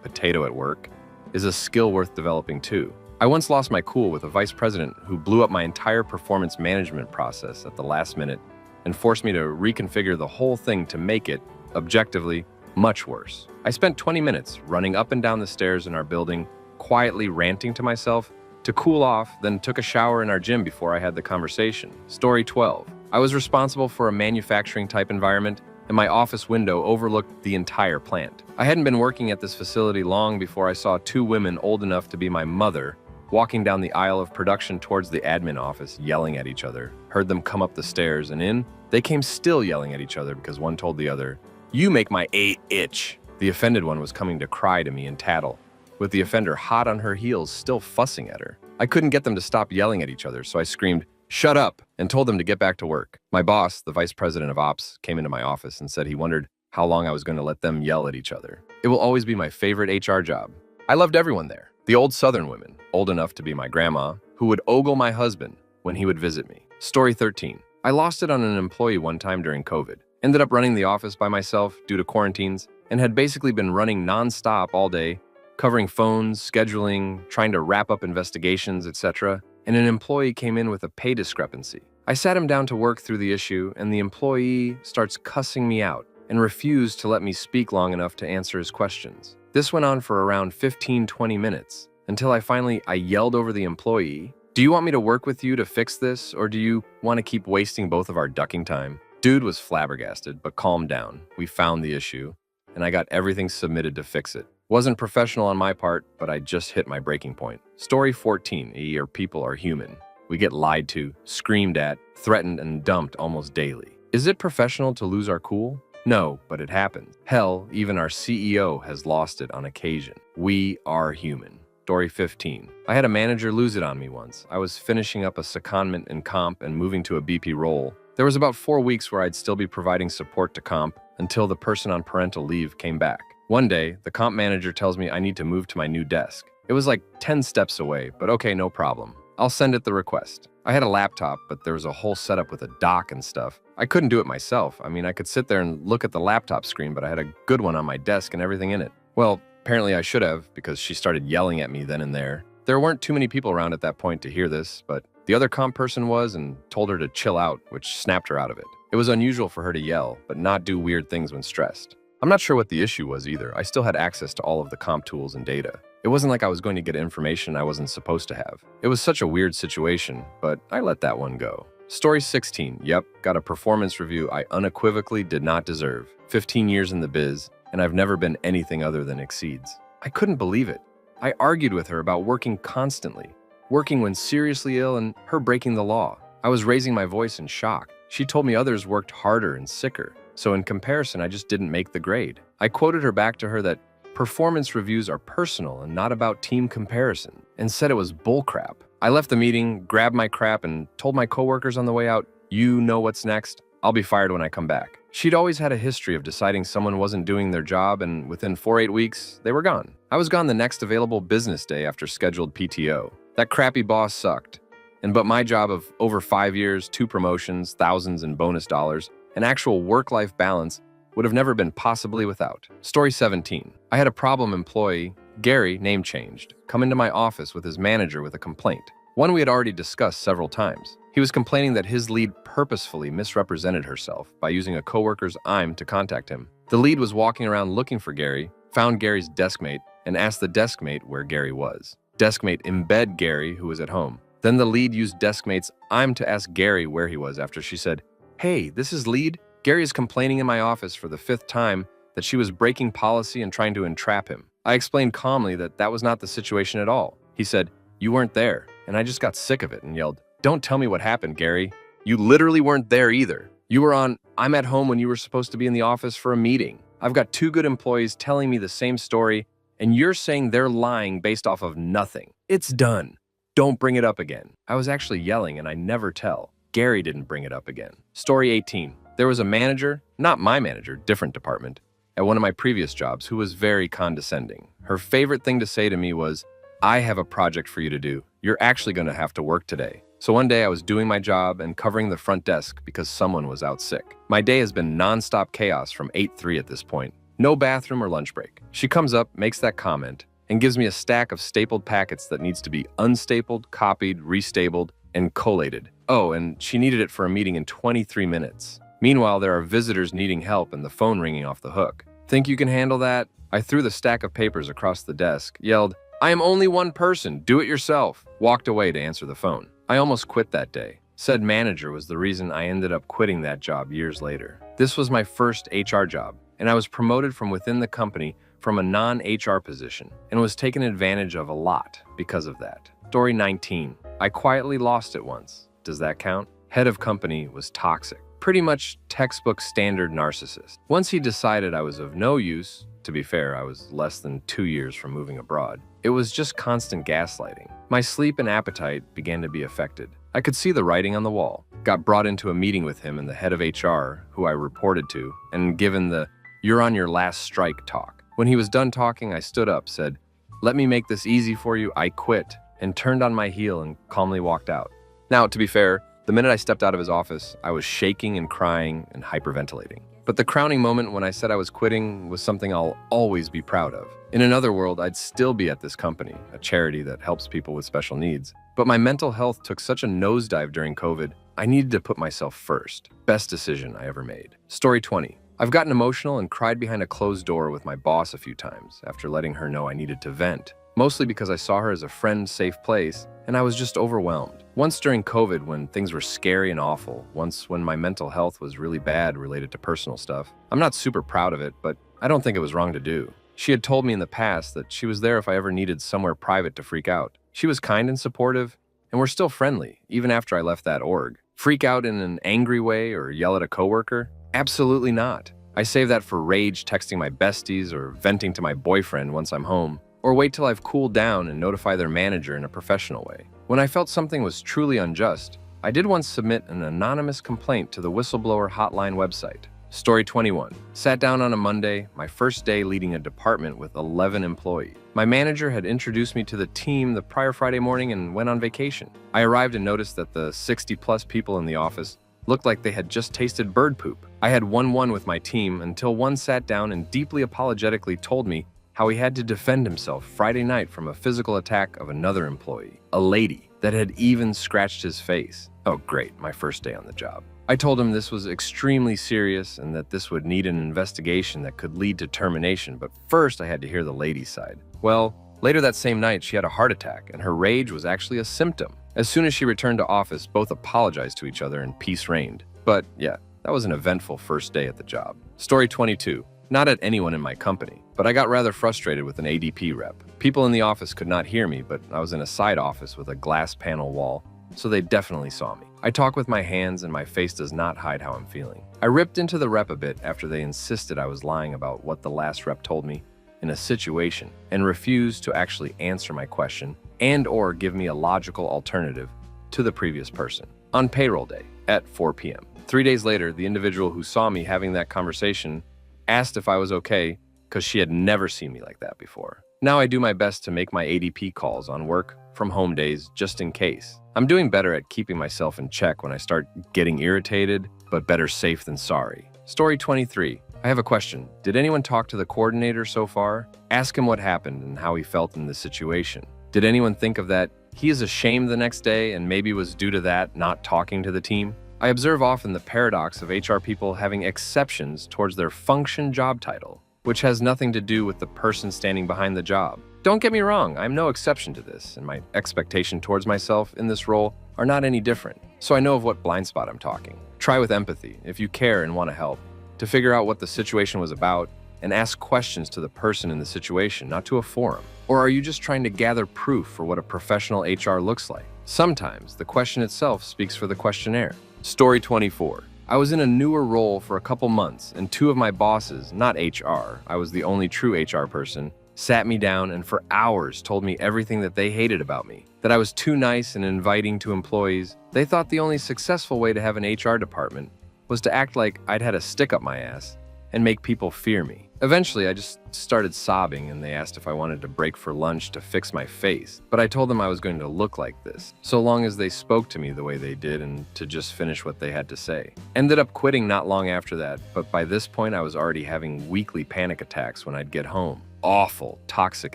potato at work is a skill worth developing too. I once lost my cool with a vice president who blew up my entire performance management process at the last minute and forced me to reconfigure the whole thing to make it, objectively, much worse. I spent 20 minutes running up and down the stairs in our building, quietly ranting to myself, to cool off, then took a shower in our gym before I had the conversation. Story 12. I was responsible for a manufacturing type environment, and my office window overlooked the entire plant. I hadn't been working at this facility long before I saw two women old enough to be my mother walking down the aisle of production towards the admin office, yelling at each other. Heard them come up the stairs and in. They came still yelling at each other because one told the other, "You make my A itch." The offended one was coming to cry to me and tattle, with the offender hot on her heels still fussing at her. I couldn't get them to stop yelling at each other, so I screamed, "Shut up!" and told them to get back to work. My boss, the vice president of ops, came into my office and said he wondered how long I was going to let them yell at each other. It will always be my favorite HR job. I loved everyone there. The old Southern women, old enough to be my grandma, who would ogle my husband when he would visit me. Story 13. I lost it on an employee one time during COVID. Ended up running the office by myself due to quarantines and had basically been running nonstop all day, covering phones, scheduling, trying to wrap up investigations, etc. And an employee came in with a pay discrepancy. I sat him down to work through the issue, and the employee starts cussing me out and refused to let me speak long enough to answer his questions. This went on for around 15-20 minutes until I yelled over the employee, "Do you want me to work with you to fix this, or do you want to keep wasting both of our ducking time?" Dude was flabbergasted, but calmed down. We found the issue, and I got everything submitted to fix it. Wasn't professional on my part, but I just hit my breaking point. Story 14, people are human. We get lied to, screamed at, threatened, and dumped almost daily. Is it professional to lose our cool? No, but it happens. Hell, even our CEO has lost it on occasion. We are human. Story 15. I had a manager lose it on me once. I was finishing up a secondment in comp and moving to a BP role. There was about 4 weeks where I'd still be providing support to comp until the person on parental leave came back. One day, the comp manager tells me I need to move to my new desk. It was like 10 steps away, but okay, no problem. I'll send it the request. I had a laptop, but there was a whole setup with a dock and stuff. I couldn't do it myself. I could sit there and look at the laptop screen, but I had a good one on my desk and everything in it. Well, apparently I should have, because she started yelling at me then and there. There weren't too many people around at that point to hear this, but the other comp person was and told her to chill out, which snapped her out of it. It was unusual for her to yell, but not do weird things when stressed. I'm not sure what the issue was either. I still had access to all of the comp tools and data. It wasn't like I was going to get information I wasn't supposed to have. It was such a weird situation, but I let that one go. Story 16. Yep, got a performance review I unequivocally did not deserve. 15 years in the biz, and I've never been anything other than exceeds. I couldn't believe it. I argued with her about working constantly, working when seriously ill, and her breaking the law. I was raising my voice in shock. She told me others worked harder and sicker, so in comparison, I just didn't make the grade. I quoted her back to her that performance reviews are personal and not about team comparison, and said it was bullcrap. I left the meeting, grabbed my crap, and told my coworkers on the way out, "You know what's next? I'll be fired when I come back." She'd always had a history of deciding someone wasn't doing their job, and within 4-8 weeks, they were gone. I was gone the next available business day after scheduled PTO. That crappy boss sucked. But my job of over 5 years, 2 promotions, thousands in bonus dollars, and actual work-life balance would have never been possibly without. Story 17. I had a problem employee, Gary, name changed, come into my office with his manager with a complaint. One we had already discussed several times. He was complaining that his lead purposefully misrepresented herself by using a coworker's IM to contact him. The lead was walking around looking for Gary, found Gary's deskmate, and asked the deskmate where Gary was. Deskmate embed Gary, who was at home. Then the lead used deskmate's IM to ask Gary where he was after she said, "Hey, this is lead. Gary is complaining in my office for the 5th time that she was breaking policy and trying to entrap him." I explained calmly that that was not the situation at all. He said, "You weren't there," and I just got sick of it and yelled, "Don't tell me what happened, Gary. You literally weren't there either. You were on, I'm at home when you were supposed to be in the office for a meeting. I've got 2 good employees telling me the same story, and you're saying they're lying based off of nothing. It's done. Don't bring it up again." I was actually yelling, and I never tell. Gary didn't bring it up again. Story 18. There was a manager, not my manager, different department, at one of my previous jobs who was very condescending. Her favorite thing to say to me was, "I have a project for you to do. You're actually going to have to work today." So one day I was doing my job and covering the front desk because someone was out sick. My day has been nonstop chaos from 8-3 at this point. No bathroom or lunch break. She comes up, makes that comment, and gives me a stack of stapled packets that needs to be unstapled, copied, restapled, and collated. Oh, and she needed it for a meeting in 23 minutes. Meanwhile, there are visitors needing help and the phone ringing off the hook. "Think you can handle that?" I threw the stack of papers across the desk, yelled, "I am only one person, do it yourself," walked away to answer the phone. I almost quit that day. Said manager was the reason I ended up quitting that job years later. This was my first HR job, and I was promoted from within the company from a non-HR position and was taken advantage of a lot because of that. Story 19. I quietly lost it once. Does that count? Head of company was toxic. Pretty much textbook standard narcissist. Once he decided I was of no use, To be fair, I was less than 2 years from moving abroad. It was just constant gaslighting. My sleep and appetite began to be affected. I could see the writing on the wall. Got brought into a meeting with him and the head of HR, who I reported to, and given the "you're on your last strike" talk. When he was done talking, I stood up, said, "Let me make this easy for you, I quit," and turned on my heel and calmly walked out. Now, to be fair, the minute I stepped out of his office, I was shaking and crying and hyperventilating. But the crowning moment when I said I was quitting was something I'll always be proud of. In another world, I'd still be at this company, a charity that helps people with special needs. But my mental health took such a nosedive during COVID, I needed to put myself first. Best decision I ever made. Story 20. I've gotten emotional and cried behind a closed door with my boss a few times after letting her know I needed to vent. Mostly because I saw her as a friend, safe place, and I was just overwhelmed. Once during COVID when things were scary and awful, once when my mental health was really bad related to personal stuff. I'm not super proud of it, but I don't think it was wrong to do. She had told me in the past that she was there if I ever needed somewhere private to freak out. She was kind and supportive, and we're still friendly, even after I left that org. Freak out in an angry way or yell at a coworker? Absolutely not. I save that for rage texting my besties or venting to my boyfriend once I'm home. Or wait till I've cooled down and notify their manager in a professional way. When I felt something was truly unjust, I did once submit an anonymous complaint to the whistleblower hotline website. Story 21. Sat down on a Monday, my first day leading a department with 11 employees. My manager had introduced me to the team the prior Friday morning and went on vacation. I arrived and noticed that the 60-plus people in the office looked like they had just tasted bird poop. I had 1-1 with my team until one sat down and deeply apologetically told me how he had to defend himself Friday night from a physical attack of another employee, a lady, that had even scratched his face. Oh great, my first day on the job. I told him this was extremely serious and that this would need an investigation that could lead to termination, but first I had to hear the lady's side. Well, later that same night she had a heart attack and her rage was actually a symptom. As soon as she returned to office, both apologized to each other and peace reigned. But yeah, that was an eventful first day at the job. Story 22. Not at anyone in my company, but I got rather frustrated with an ADP rep. People in the office could not hear me, but I was in a side office with a glass panel wall, so they definitely saw me. I talk with my hands and my face does not hide how I'm feeling. I ripped into the rep a bit after they insisted I was lying about what the last rep told me in a situation and refused to actually answer my question and/or give me a logical alternative to the previous person. On payroll day at 4 p.m. 3 days later, the individual who saw me having that conversation asked if I was okay because she had never seen me like that before. Now I do my best to make my ADP calls on work from home days just in case. I'm doing better at keeping myself in check when I start getting irritated, but better safe than sorry. Story 23. I have a question. Did anyone talk to the coordinator so far? Ask him what happened and how he felt in this situation. Did anyone think of that he is ashamed the next day and maybe was due to that not talking to the team? I observe often the paradox of HR people having exceptions towards their function job title, which has nothing to do with the person standing behind the job. Don't get me wrong, I'm no exception to this, and my expectation towards myself in this role are not any different, so I know of what blind spot I'm talking. Try with empathy, if you care and want to help, to figure out what the situation was about and ask questions to the person in the situation, not to a forum. Or are you just trying to gather proof for what a professional HR looks like? Sometimes the question itself speaks for the questionnaire. Story 24. I was in a newer role for a couple months, and two of my bosses, not HR, I was the only true HR person, sat me down and for hours told me everything that they hated about me. That I was too nice and inviting to employees. They thought the only successful way to have an HR department was to act like I'd had a stick up my ass and make people fear me. Eventually, I just started sobbing and they asked if I wanted to break for lunch to fix my face, but I told them I was going to look like this, so long as they spoke to me the way they did and to just finish what they had to say. Ended up quitting not long after that, but by this point I was already having weekly panic attacks when I'd get home. Awful, toxic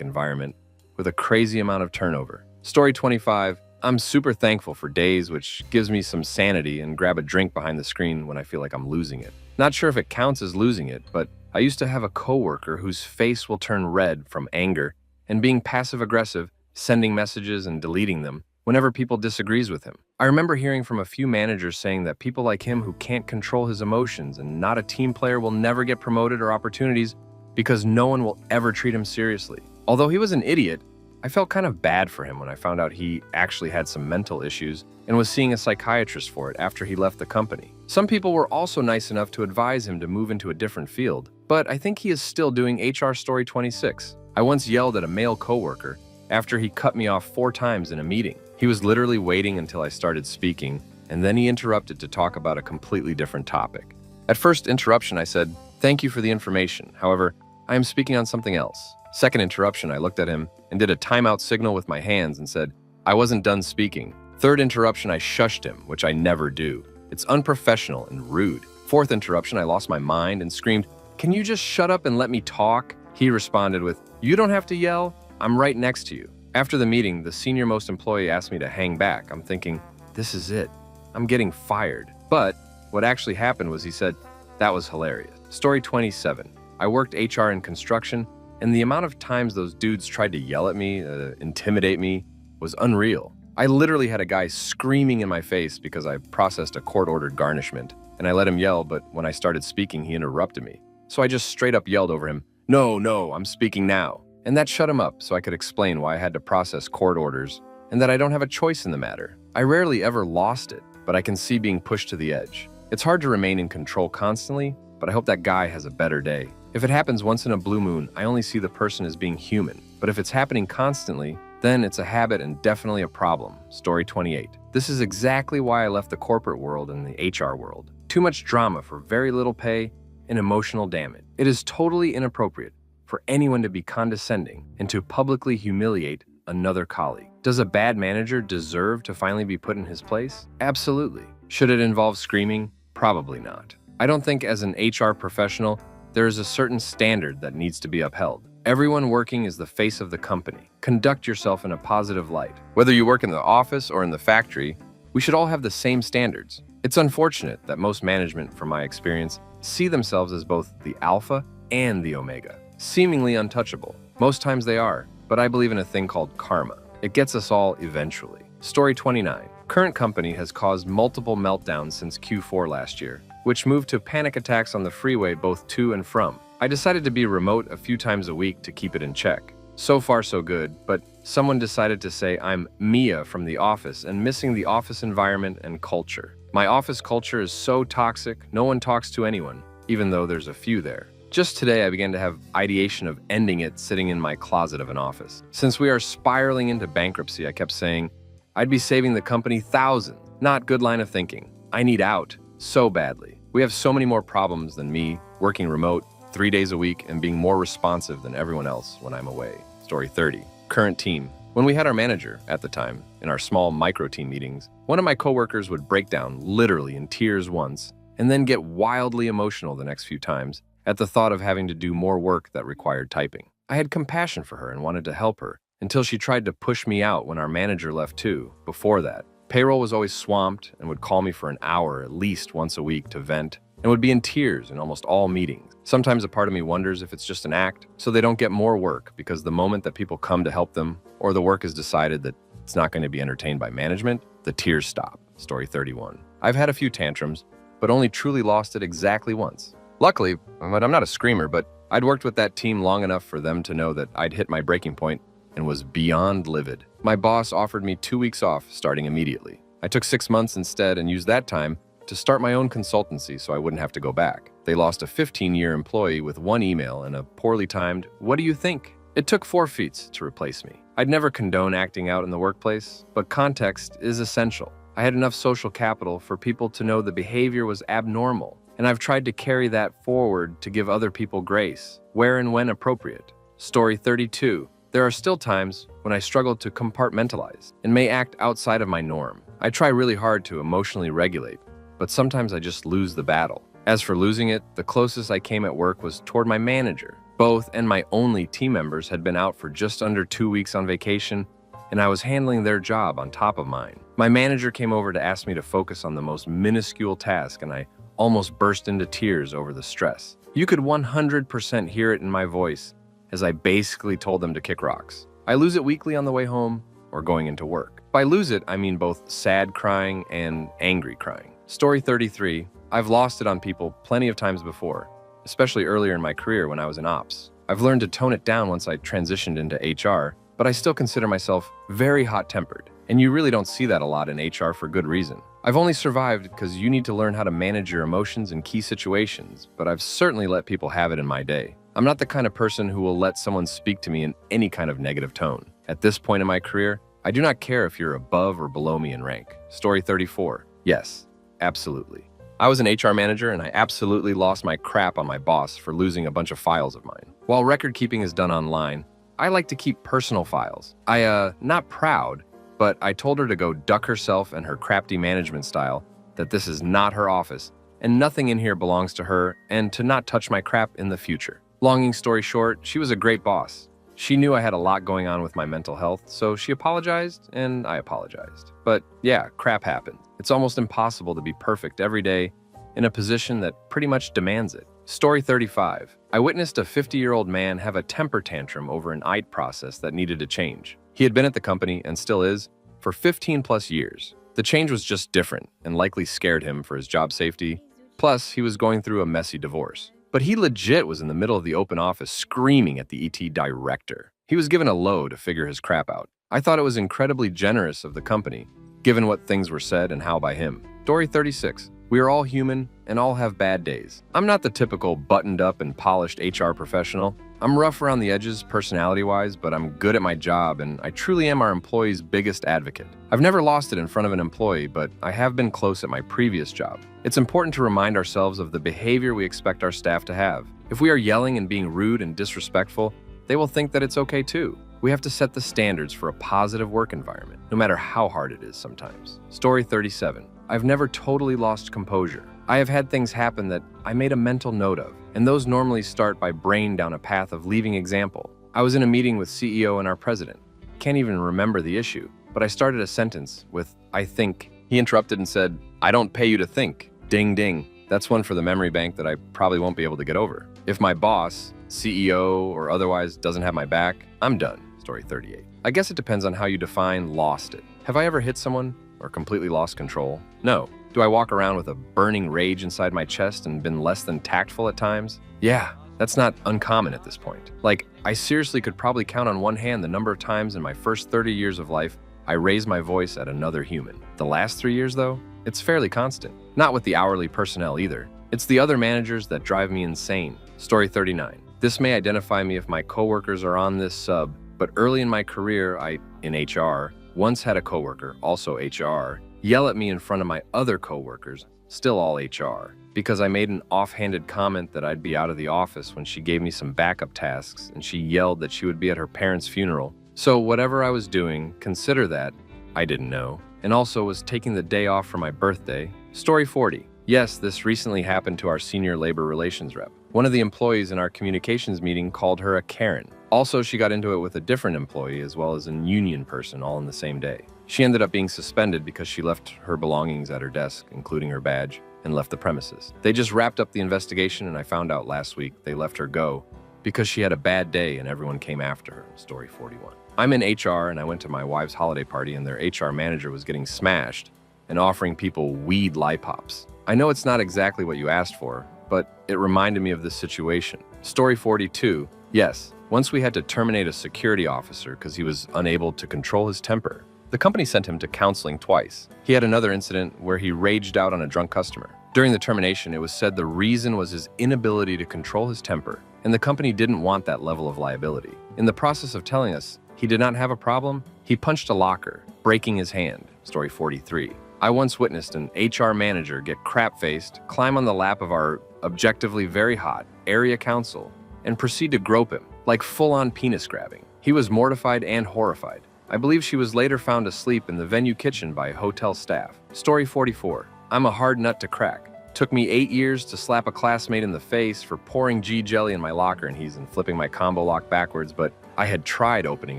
environment with a crazy amount of turnover. Story 25. I'm super thankful for days which gives me some sanity and grab a drink behind the screen when I feel like I'm losing it. Not sure if it counts as losing it, but I used to have a coworker whose face will turn red from anger and being passive-aggressive, sending messages and deleting them whenever people disagrees with him. I remember hearing from a few managers saying that people like him who can't control his emotions and not a team player will never get promoted or opportunities because no one will ever treat him seriously. Although he was an idiot, I felt kind of bad for him when I found out he actually had some mental issues and was seeing a psychiatrist for it after he left the company. Some people were also nice enough to advise him to move into a different field, but I think he is still doing HR Story 26. I once yelled at a male coworker after he cut me off 4 times in a meeting. He was literally waiting until I started speaking, and then he interrupted to talk about a completely different topic. At first interruption, I said, "Thank you for the information. However, I am speaking on something else." Second interruption, I looked at him and did a timeout signal with my hands and said, "I wasn't done speaking." Third interruption, I shushed him, which I never do. It's unprofessional and rude. Fourth interruption, I lost my mind and screamed, "Can you just shut up and let me talk?" He responded with, "You don't have to yell. I'm right next to you." After the meeting, the senior-most employee asked me to hang back. I'm thinking, this is it. I'm getting fired. But what actually happened was he said, "That was hilarious." Story 27. I worked HR in construction, and the amount of times those dudes tried to yell at me, intimidate me, was unreal. I literally had a guy screaming in my face because I processed a court-ordered garnishment, and I let him yell, but when I started speaking, he interrupted me. So I just straight up yelled over him, No, I'm speaking now." And that shut him up so I could explain why I had to process court orders and that I don't have a choice in the matter. I rarely ever lost it, but I can see being pushed to the edge. It's hard to remain in control constantly, but I hope that guy has a better day. If it happens once in a blue moon, I only see the person as being human. But if it's happening constantly, then it's a habit and definitely a problem. Story 28. This is exactly why I left the corporate world and the HR world. Too much drama for very little pay and emotional damage. It is totally inappropriate for anyone to be condescending and to publicly humiliate another colleague. Does a bad manager deserve to finally be put in his place? Absolutely. Should it involve screaming? Probably not. I don't think as an HR professional, there is a certain standard that needs to be upheld. Everyone working is the face of the company. Conduct yourself in a positive light. Whether you work in the office or in the factory, we should all have the same standards. It's unfortunate that most management, from my experience, see themselves as both the alpha and the omega. Seemingly untouchable. Most times they are, but I believe in a thing called karma. It gets us all eventually. Story 29. Current company has caused multiple meltdowns since Q4 last year, which moved to panic attacks on the freeway both to and from. I decided to be remote a few times a week to keep it in check. So far so good, but someone decided to say I'm Mia from the office and missing the office environment and culture. My office culture is so toxic, no one talks to anyone, even though there's a few there. Just today, I began to have ideation of ending it sitting in my closet of an office. Since we are spiraling into bankruptcy, I kept saying, I'd be saving the company thousands. Not good line of thinking. I need out so badly. We have so many more problems than me, working remote 3 days a week and being more responsive than everyone else when I'm away. Story 30. Current team. When we had our manager, at the time, in our small micro-team meetings, one of my coworkers would break down literally in tears once and then get wildly emotional the next few times at the thought of having to do more work that required typing. I had compassion for her and wanted to help her until she tried to push me out when our manager left too. Before that, payroll was always swamped and would call me for an hour at least once a week to vent and would be in tears in almost all meetings. Sometimes a part of me wonders if it's just an act so they don't get more work because the moment that people come to help them or the work is decided that it's not going to be entertained by management, the tears stop. Story 31. I've had a few tantrums, but only truly lost it exactly once. Luckily, I'm not a screamer, but I'd worked with that team long enough for them to know that I'd hit my breaking point and was beyond livid. My boss offered me 2 weeks off starting immediately. I took 6 months instead and used that time to start my own consultancy so I wouldn't have to go back. They lost a 15-year employee with one email and a poorly timed, "What do you think?" It took 4 feats to replace me. I'd never condone acting out in the workplace, but context is essential. I had enough social capital for people to know the behavior was abnormal, and I've tried to carry that forward to give other people grace, where and when appropriate. Story 32. There are still times when I struggle to compartmentalize and may act outside of my norm. I try really hard to emotionally regulate, but sometimes I just lose the battle. As for losing it, the closest I came at work was toward my manager. Both and my only team members had been out for just under 2 weeks on vacation, and I was handling their job on top of mine. My manager came over to ask me to focus on the most minuscule task, and I almost burst into tears over the stress. You could 100% hear it in my voice as I basically told them to kick rocks. I lose it weekly on the way home or going into work. By lose it, I mean both sad crying and angry crying. Story 33. I've lost it on people plenty of times before, especially earlier in my career when I was in ops. I've learned to tone it down once I transitioned into HR, but I still consider myself very hot-tempered. And you really don't see that a lot in HR for good reason. I've only survived because you need to learn how to manage your emotions in key situations, but I've certainly let people have it in my day. I'm not the kind of person who will let someone speak to me in any kind of negative tone. At this point in my career, I do not care if you're above or below me in rank. Story 34. Yes, absolutely. I was an HR manager and I absolutely lost my crap on my boss for losing a bunch of files of mine. While record keeping is done online, I like to keep personal files. Not proud, but I told her to go duck herself and her crafty management style, that this is not her office, and nothing in here belongs to her, and to not touch my crap in the future. Long story short, she was a great boss. She knew I had a lot going on with my mental health, so she apologized, and I apologized. But yeah, crap happened. It's almost impossible to be perfect every day in a position that pretty much demands it. Story 35. I witnessed a 50-year-old man have a temper tantrum over an IT process that needed to change. He had been at the company, and still is, for 15 plus years. The change was just different and likely scared him for his job safety. Plus, he was going through a messy divorce. But he legit was in the middle of the open office screaming at the ET director. He was given a low to figure his crap out. I thought it was incredibly generous of the company, given what things were said and how by him. Story 36. We are all human and all have bad days. I'm not the typical buttoned up and polished HR professional. I'm rough around the edges personality-wise, but I'm good at my job and I truly am our employees' biggest advocate. I've never lost it in front of an employee, but I have been close at my previous job. It's important to remind ourselves of the behavior we expect our staff to have. If we are yelling and being rude and disrespectful, they will think that it's okay too. We have to set the standards for a positive work environment, no matter how hard it is sometimes. Story 37. I've never totally lost composure. I have had things happen that I made a mental note of, and those normally start by brain down a path of leaving example. I was in a meeting with CEO and our president. Can't even remember the issue, but I started a sentence with, I think. He interrupted and said, I don't pay you to think. Ding ding. That's one for the memory bank that I probably won't be able to get over. If my boss, CEO, or otherwise doesn't have my back, I'm done. Story 38. I guess it depends on how you define lost it. Have I ever hit someone or completely lost control? No. Do I walk around with a burning rage inside my chest and been less than tactful at times? Yeah, that's not uncommon at this point. Like, I seriously could probably count on one hand the number of times in my first 30 years of life I raised my voice at another human. The last 3 years, though, it's fairly constant. Not with the hourly personnel either. It's the other managers that drive me insane. Story 39. This may identify me if my coworkers are on this sub, but early in my career, in HR, once had a coworker, also HR, yell at me in front of my other coworkers, still all HR, because I made an offhanded comment that I'd be out of the office when she gave me some backup tasks and she yelled that she would be at her parents' funeral. So whatever I was doing, consider that I didn't know, and also was taking the day off for my birthday. Story 40. Yes, this recently happened to our senior labor relations rep. One of the employees in our communications meeting called her a Karen. Also, she got into it with a different employee as well as a union person all in the same day. She ended up being suspended because she left her belongings at her desk, including her badge, and left the premises. They just wrapped up the investigation and I found out last week they let her go because she had a bad day and everyone came after her. Story 41. I'm in HR and I went to my wife's holiday party and their HR manager was getting smashed and offering people weed lollipops. I know it's not exactly what you asked for, but it reminded me of this situation. Story 42. Yes, once we had to terminate a security officer because he was unable to control his temper. The company sent him to counseling twice. He had another incident where he raged out on a drunk customer. During the termination, it was said the reason was his inability to control his temper, and the company didn't want that level of liability. In the process of telling us he did not have a problem, he punched a locker, breaking his hand. Story 43. I once witnessed an HR manager get crap-faced, climb on the lap of our objectively very hot area counsel, and proceed to grope him, like full-on penis grabbing. He was mortified and horrified. I believe she was later found asleep in the venue kitchen by hotel staff. Story 44. I'm a hard nut to crack. Took me 8 years to slap a classmate in the face for pouring G jelly in my locker and he's flipping my combo lock backwards, but I had tried opening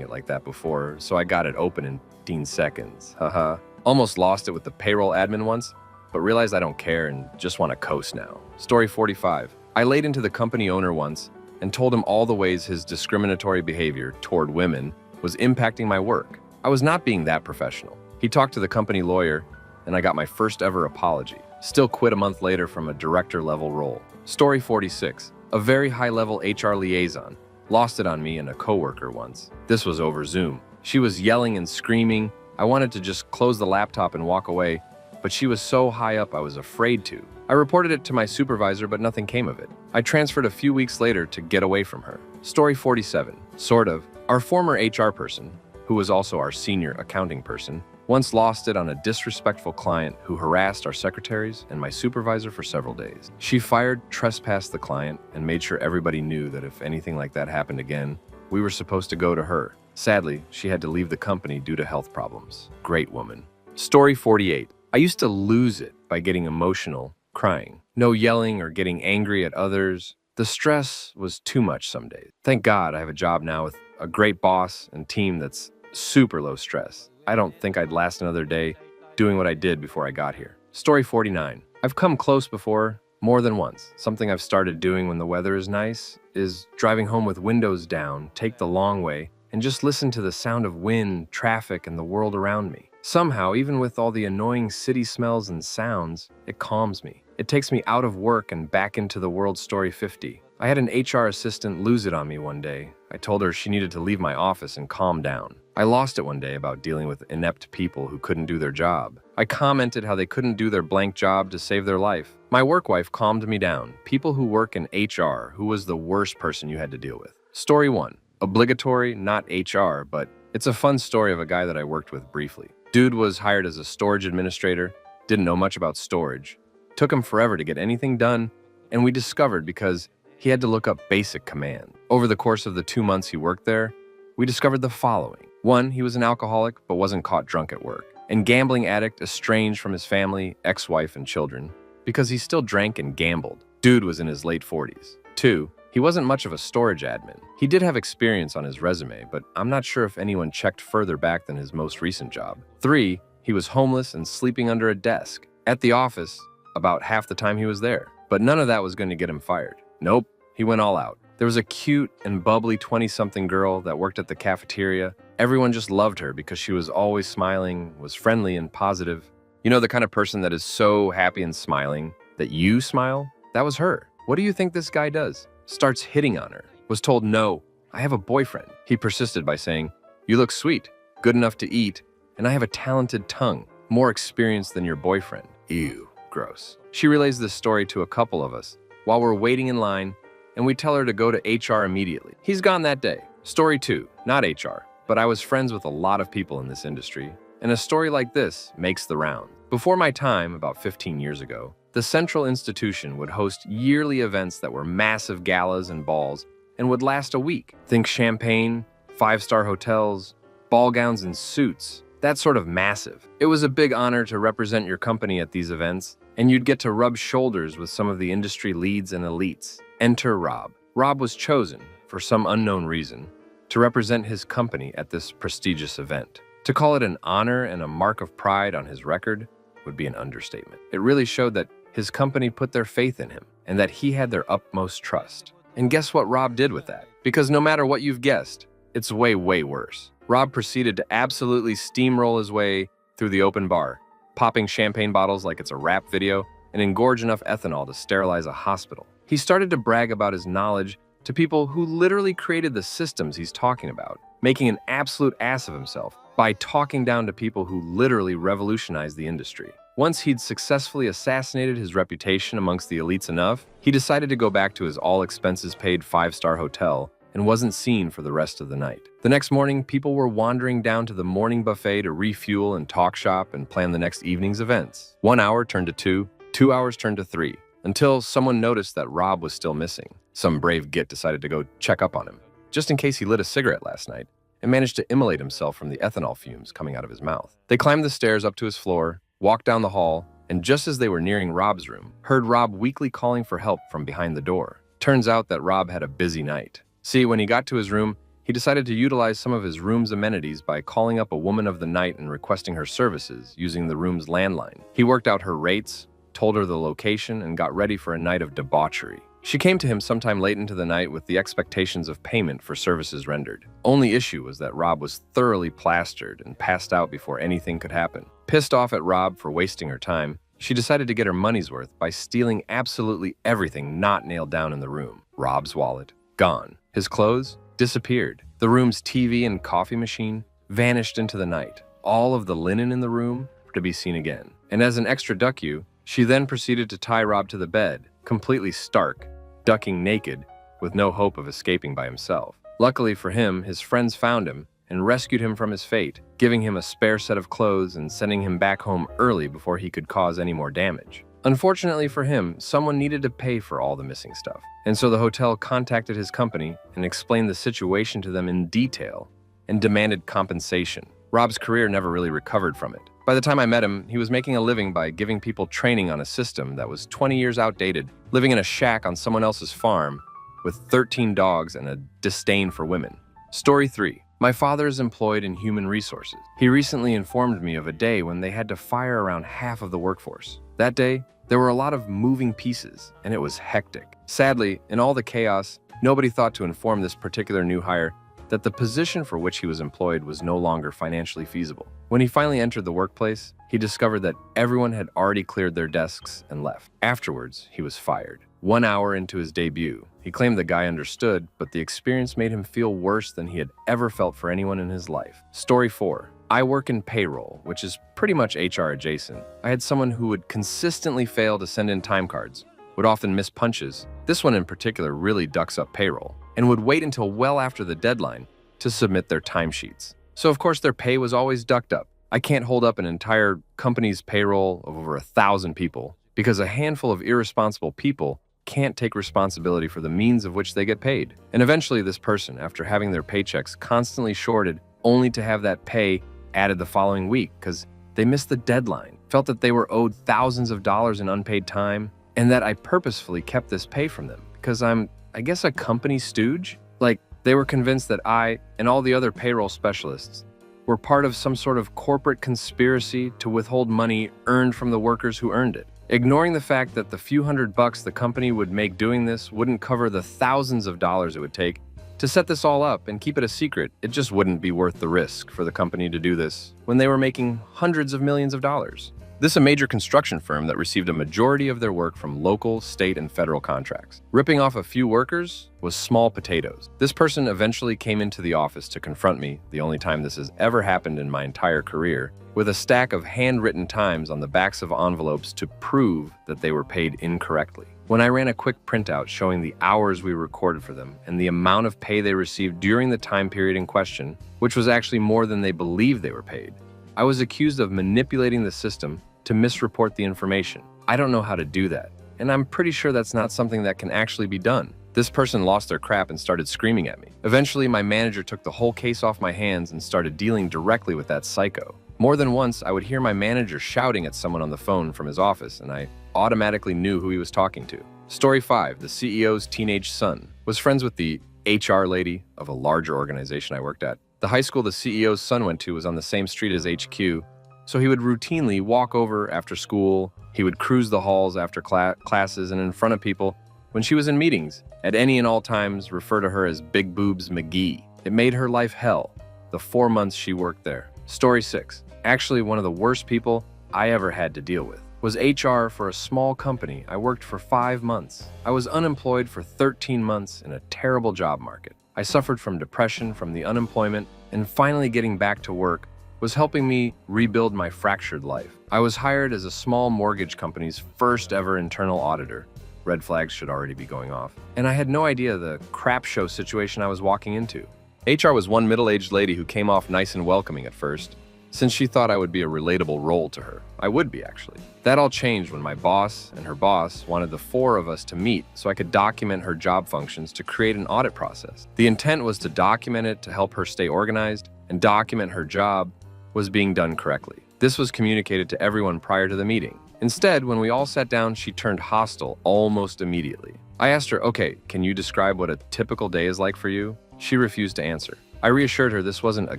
it like that before, so I got it open in 15 seconds. Haha. Almost lost it with the payroll admin once, but realized I don't care and just want to coast now. Story 45. I laid into the company owner once and told him all the ways his discriminatory behavior toward women was impacting my work. I was not being that professional. He talked to the company lawyer, and I got my first ever apology. Still quit a month later from a director level role. Story 46. A very high level HR liaison lost it on me and a coworker once. This was over Zoom. She was yelling and screaming. I wanted to just close the laptop and walk away, but she was so high up I was afraid to. I reported it to my supervisor, but nothing came of it. I transferred a few weeks later to get away from her. Story 47. Sort of. Our former HR person, who was also our senior accounting person, once lost it on a disrespectful client who harassed our secretaries and my supervisor for several days. She fired, trespassed the client, and made sure everybody knew that if anything like that happened again, we were supposed to go to her. Sadly, she had to leave the company due to health problems. Great woman. Story 48. I used to lose it by getting emotional, crying. No yelling or getting angry at others. The stress was too much some days. Thank God I have a job now with a great boss and team that's super low stress. I don't think I'd last another day doing what I did before I got here. Story 49. I've come close before, more than once. Something I've started doing when the weather is nice is driving home with windows down, take the long way, and just listen to the sound of wind, traffic, and the world around me. Somehow, even with all the annoying city smells and sounds, it calms me. It takes me out of work and back into the world. Story 50. I had an HR assistant lose it on me one day. I told her she needed to leave my office and calm down. I lost it one day about dealing with inept people who couldn't do their job. I commented how they couldn't do their blank job to save their life. My work wife calmed me down. People who work in HR, who was the worst person you had to deal with? Story 1. Obligatory, not HR, but it's a fun story of a guy that I worked with briefly. Dude was hired as a storage administrator, didn't know much about storage. Took him forever to get anything done, and we discovered because he had to look up basic commands. Over the course of the 2 months he worked there, we discovered the following. 1, he was an alcoholic but wasn't caught drunk at work. And gambling addict, estranged from his family, ex-wife, and children because he still drank and gambled. Dude was in his late 40s. 2, he wasn't much of a storage admin. He did have experience on his resume, but I'm not sure if anyone checked further back than his most recent job. 3, he was homeless and sleeping under a desk at the office about half the time he was there. But none of that was going to get him fired. Nope, he went all out. There was a cute and bubbly 20-something girl that worked at the cafeteria. Everyone just loved her because she was always smiling, was friendly and positive. You know, the kind of person that is so happy and smiling that you smile? That was her. What do you think this guy does? Starts hitting on her. Was told, no, I have a boyfriend. He persisted by saying, you look sweet, good enough to eat, and I have a talented tongue, more experienced than your boyfriend. Ew, gross. She relays this story to a couple of us while we're waiting in line, and we tell her to go to HR immediately. He's gone that day. Story 2, not HR, but I was friends with a lot of people in this industry, and a story like this makes the round. Before my time, about 15 years ago, the central institution would host yearly events that were massive galas and balls and would last a week. Think champagne, 5-star hotels, ball gowns and suits. That sort of massive. It was a big honor to represent your company at these events, and you'd get to rub shoulders with some of the industry leads and elites. Enter Rob. Rob was chosen, for some unknown reason, to represent his company at this prestigious event. To call it an honor and a mark of pride on his record would be an understatement. It really showed that his company put their faith in him and that he had their utmost trust. And guess what Rob did with that? Because no matter what you've guessed, it's way, way worse. Rob proceeded to absolutely steamroll his way through the open bar, popping champagne bottles like it's a rap video and engorge enough ethanol to sterilize a hospital. He started to brag about his knowledge to people who literally created the systems he's talking about, making an absolute ass of himself by talking down to people who literally revolutionized the industry. Once he'd successfully assassinated his reputation amongst the elites enough, he decided to go back to his all-expenses-paid 5-star hotel and wasn't seen for the rest of the night. The next morning, people were wandering down to the morning buffet to refuel and talk shop and plan the next evening's events. 1 hour turned to 2, 2 hours turned to 3, until someone noticed that Rob was still missing. Some brave git decided to go check up on him, just in case he lit a cigarette last night, and managed to immolate himself from the ethanol fumes coming out of his mouth. They climbed the stairs up to his floor, walked down the hall, and just as they were nearing Rob's room, heard Rob weakly calling for help from behind the door. Turns out that Rob had a busy night. See, when he got to his room, he decided to utilize some of his room's amenities by calling up a woman of the night and requesting her services using the room's landline. He worked out her rates, told her the location, and got ready for a night of debauchery. She came to him sometime late into the night with the expectations of payment for services rendered. Only issue was that Rob was thoroughly plastered and passed out before anything could happen. Pissed off at Rob for wasting her time, she decided to get her money's worth by stealing absolutely everything not nailed down in the room. Rob's wallet, gone. His clothes, disappeared. The room's TV and coffee machine vanished into the night. All of the linen in the room to be seen again. And as an extra duck you, she then proceeded to tie Rob to the bed, completely stark, ducking naked, with no hope of escaping by himself. Luckily for him, his friends found him and rescued him from his fate, giving him a spare set of clothes and sending him back home early before he could cause any more damage. Unfortunately for him, someone needed to pay for all the missing stuff, and so the hotel contacted his company and explained the situation to them in detail and demanded compensation. Rob's career never really recovered from it. By the time I met him, he was making a living by giving people training on a system that was 20 years outdated, living in a shack on someone else's farm with 13 dogs and a disdain for women. Story 3. My father is employed in human resources. He recently informed me of a day when they had to fire around half of the workforce. That day, there were a lot of moving pieces, and it was hectic. Sadly, in all the chaos, nobody thought to inform this particular new hire that the position for which he was employed was no longer financially feasible. When he finally entered the workplace, he discovered that everyone had already cleared their desks and left. Afterwards, he was fired. 1 hour into his debut, he claimed the guy understood, but the experience made him feel worse than he had ever felt for anyone in his life. Story 4. I work in payroll, which is pretty much HR adjacent. I had someone who would consistently fail to send in time cards, would often miss punches. This one in particular really ducks up payroll, and would wait until well after the deadline to submit their timesheets. So of course their pay was always ducked up. I can't hold up an entire company's payroll of over 1,000 people because a handful of irresponsible people can't take responsibility for the means of which they get paid. And eventually this person, after having their paychecks constantly shorted only to have that pay added the following week because they missed the deadline, felt that they were owed thousands of dollars in unpaid time, and that I purposefully kept this pay from them because I'm, I guess, a company stooge? Like, they were convinced that I and all the other payroll specialists were part of some sort of corporate conspiracy to withhold money earned from the workers who earned it. Ignoring the fact that the few $100 the company would make doing this wouldn't cover the thousands of dollars it would take to set this all up and keep it a secret, it just wouldn't be worth the risk for the company to do this when they were making hundreds of millions of dollars. This is a major construction firm that received a majority of their work from local, state, and federal contracts. Ripping off a few workers was small potatoes. This person eventually came into the office to confront me, the only time this has ever happened in my entire career, with a stack of handwritten times on the backs of envelopes to prove that they were paid incorrectly. When I ran a quick printout showing the hours we recorded for them and the amount of pay they received during the time period in question, which was actually more than they believed they were paid, I was accused of manipulating the system to misreport the information. I don't know how to do that, and I'm pretty sure that's not something that can actually be done. This person lost their crap and started screaming at me. Eventually, my manager took the whole case off my hands and started dealing directly with that psycho. More than once, I would hear my manager shouting at someone on the phone from his office, and I automatically knew who he was talking to. Story 5. The CEO's teenage son was friends with the HR lady of a larger organization I worked at. The high school the CEO's son went to was on the same street as HQ, so he would routinely walk over after school, he would cruise the halls after classes and in front of people when she was in meetings, at any and all times refer to her as Big Boobs McGee. It made her life hell, the 4 months she worked there. Story 6. Actually, one of the worst people I ever had to deal with was HR for a small company I worked for 5 months. I was unemployed for 13 months in a terrible job market. I suffered from depression from the unemployment, and finally getting back to work was helping me rebuild my fractured life. I was hired as a small mortgage company's first ever internal auditor. Red flags should already be going off. And I had no idea the crap show situation I was walking into. HR was one middle-aged lady who came off nice and welcoming at first, since she thought I would be a relatable role to her. I would be, actually. That all changed when my boss and her boss wanted the 4 of us to meet so I could document her job functions to create an audit process. The intent was to document it to help her stay organized and document her job was being done correctly. This was communicated to everyone prior to the meeting. Instead, when we all sat down, she turned hostile almost immediately. I asked her, okay, can you describe what a typical day is like for you? She refused to answer. I reassured her this wasn't a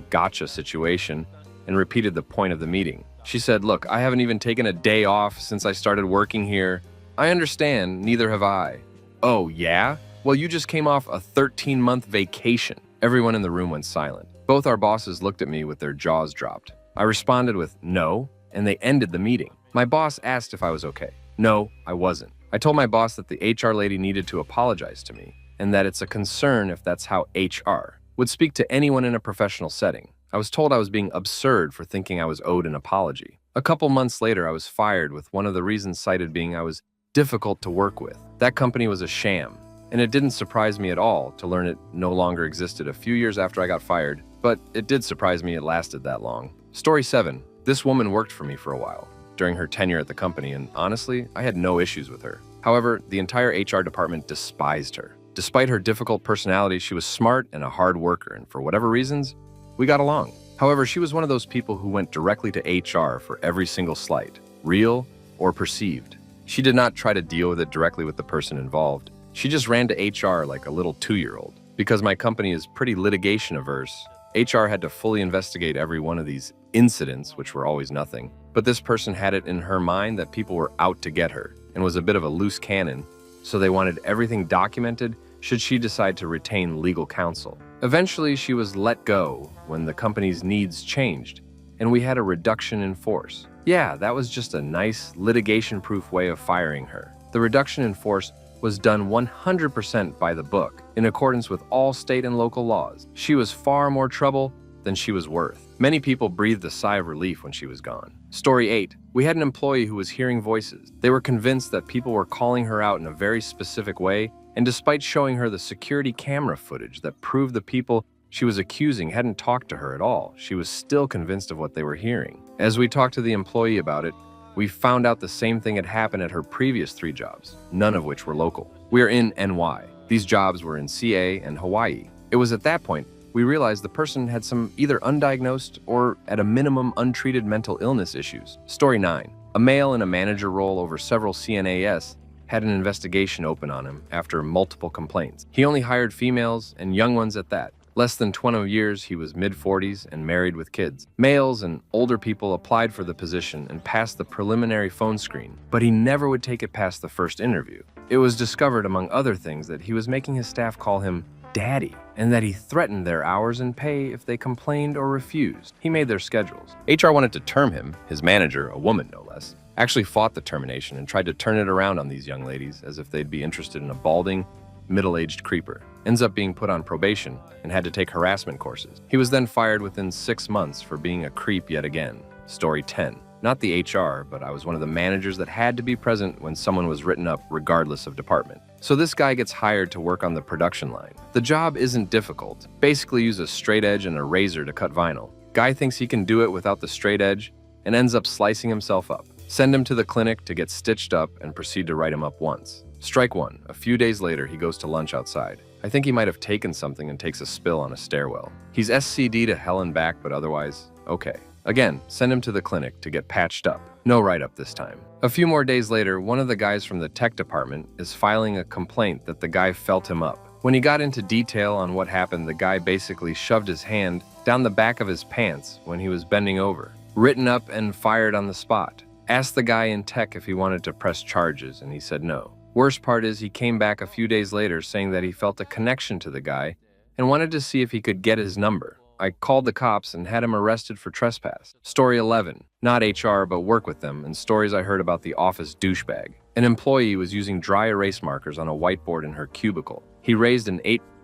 gotcha situation and repeated the point of the meeting. She said, look, I haven't even taken a day off since I started working here. I understand, neither have I. Oh, yeah? Well, you just came off a 13-month vacation. Everyone in the room went silent. Both our bosses looked at me with their jaws dropped. I responded with no, and they ended the meeting. My boss asked if I was okay. No, I wasn't. I told my boss that the HR lady needed to apologize to me, and that it's a concern if that's how HR would speak to anyone in a professional setting. I was told I was being absurd for thinking I was owed an apology. A couple months later, I was fired with one of the reasons cited being I was difficult to work with. That company was a sham, and it didn't surprise me at all to learn it no longer existed a few years after I got fired, but it did surprise me it lasted that long. Story 7. This woman worked for me for a while during her tenure at the company, and honestly, I had no issues with her. However, the entire HR department despised her. Despite her difficult personality, she was smart and a hard worker, and for whatever reasons, we got along. However, she was one of those people who went directly to HR for every single slight, real or perceived. She did not try to deal with it directly with the person involved. She just ran to HR like a little 2-year-old. Because my company is pretty litigation averse, HR had to fully investigate every one of these incidents, which were always nothing. But this person had it in her mind that people were out to get her and was a bit of a loose cannon, so they wanted everything documented should she decide to retain legal counsel. Eventually, she was let go when the company's needs changed, and we had a reduction in force. Yeah, that was just a nice litigation-proof way of firing her. The reduction in force was done 100% by the book, in accordance with all state and local laws. She was far more trouble than she was worth. Many people breathed a sigh of relief when she was gone. Story 8. We had an employee who was hearing voices. They were convinced that people were calling her out in a very specific way, and despite showing her the security camera footage that proved the people she was accusing hadn't talked to her at all, she was still convinced of what they were hearing. As we talked to the employee about it, we found out the same thing had happened at her previous 3 jobs, none of which were local. We are in NY. These jobs were in CA and Hawaii. It was at that point we realized the person had some either undiagnosed or, at a minimum, untreated mental illness issues. Story 9. A male in a manager role over several CNAS had an investigation open on him after multiple complaints. He only hired females and young ones at that. Less than 20 years, he was mid-40s and married with kids. Males and older people applied for the position and passed the preliminary phone screen, but he never would take it past the first interview. It was discovered, among other things, that he was making his staff call him Daddy, and that he threatened their hours and pay if they complained or refused. He made their schedules. HR wanted to term him, his manager, a woman no less, actually fought the termination and tried to turn it around on these young ladies as if they'd be interested in a balding, middle-aged creeper. Ends up being put on probation and had to take harassment courses. He was then fired within 6 months for being a creep yet again. Story 10. Not the HR, but I was one of the managers that had to be present when someone was written up regardless of department. So this guy gets hired to work on the production line. The job isn't difficult. Basically use a straight edge and a razor to cut vinyl. Guy thinks he can do it without the straight edge and ends up slicing himself up. Send him to the clinic to get stitched up and proceed to write him up once. Strike 1. A few days later, he goes to lunch outside. I think he might have taken something and takes a spill on a stairwell. He's SCD to hell and back, but otherwise, okay. Again, send him to the clinic to get patched up. No write-up this time. A few more days later, one of the guys from the tech department is filing a complaint that the guy felt him up. When he got into detail on what happened, the guy basically shoved his hand down the back of his pants when he was bending over. Written up and fired on the spot. Asked the guy in tech if he wanted to press charges, and he said no. Worst part is he came back a few days later saying that he felt a connection to the guy and wanted to see if he could get his number. I called the cops and had him arrested for trespass. Story 11. Not HR, but work with them, and stories I heard about the office douchebag. An employee was using dry erase markers on a whiteboard in her cubicle. He raised an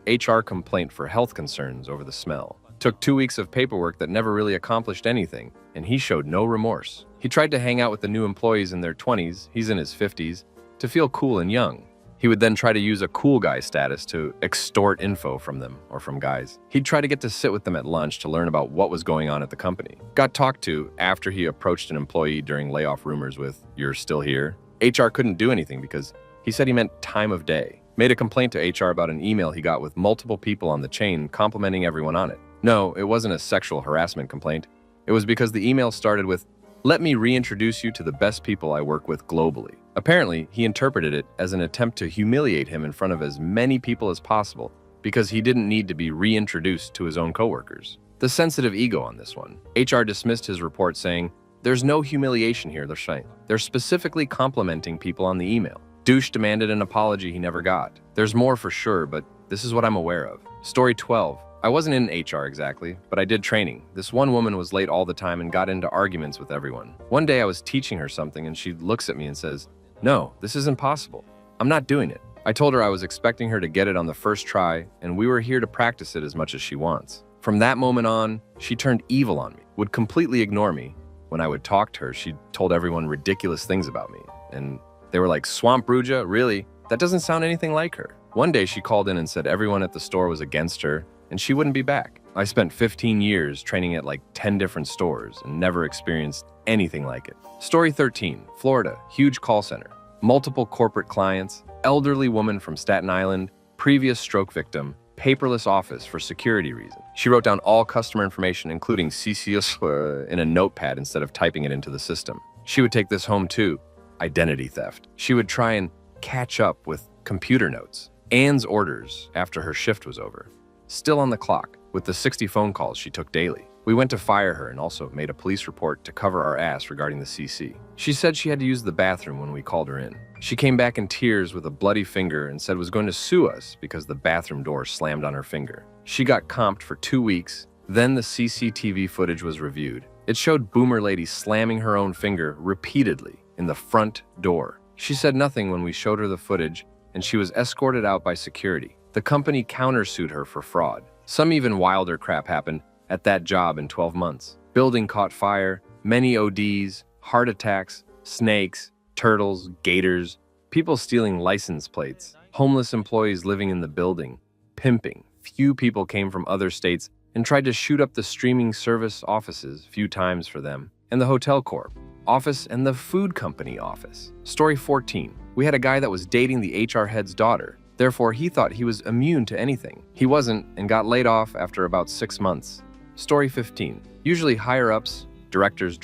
HR complaint for health concerns over the smell. Took 2 weeks of paperwork that never really accomplished anything, and he showed no remorse. He tried to hang out with the new employees in their 20s, he's in his 50s, to feel cool and young. He would then try to use a cool guy status to extort info from them or from guys. He'd try to get to sit with them at lunch to learn about what was going on at the company. Got talked to after he approached an employee during layoff rumors with, "You're still here?" HR couldn't do anything because he said he meant time of day. Made a complaint to HR about an email he got with multiple people on the chain complimenting everyone on it. No, it wasn't a sexual harassment complaint. It was because the email started with, "Let me reintroduce you to the best people I work with globally." Apparently, he interpreted it as an attempt to humiliate him in front of as many people as possible because he didn't need to be reintroduced to his own coworkers. The sensitive ego on this one. HR dismissed his report saying, "There's no humiliation here, they're specifically complimenting people on the email." Douche demanded an apology he never got. There's more for sure, but this is what I'm aware of. Story 12. I wasn't in HR exactly, but I did training. This one woman was late all the time and got into arguments with everyone. One day I was teaching her something and she looks at me and says, "No, this isn't possible. I'm not doing it." I told her I was expecting her to get it on the first try and we were here to practice it as much as she wants. From that moment on, she turned evil on me, would completely ignore me, When I would talk to her, she told everyone ridiculous things about me. And they were like, "Swamp Bruja? Really? That doesn't sound anything like her." One day she called in and said everyone at the store was against her and she wouldn't be back. I spent 15 years training at like 10 different stores and never experienced anything like it. Story 13, Florida, huge call center, multiple corporate clients, elderly woman from Staten Island, previous stroke victim, paperless office for security reasons. She wrote down all customer information, including CCS, in a notepad instead of typing it into the system. She would take this home too, identity theft. She would try and catch up with computer notes. Anne's orders after her shift was over. Still on the clock, with the 60 phone calls she took daily. We went to fire her and also made a police report to cover our ass regarding the CC. She said she had to use the bathroom when we called her in. She came back in tears with a bloody finger and said was going to sue us because the bathroom door slammed on her finger. She got comped for 2 weeks, then the CCTV footage was reviewed. It showed Boomer Lady slamming her own finger repeatedly in the front door. She said nothing when we showed her the footage and she was escorted out by security. The company countersued her for fraud. Some even wilder crap happened at that job in 12 months. Building caught fire, many ODs, heart attacks, snakes, turtles, gators, people stealing license plates, homeless employees living in the building, pimping. Few people came from other states and tried to shoot up the streaming service offices, few times for them, and the hotel corp office and the food company office. Story 14. We had a guy that was dating the HR head's daughter. Therefore, he thought he was immune to anything. He wasn't and got laid off after about 6 months. Story 15. Usually higher-ups, directors,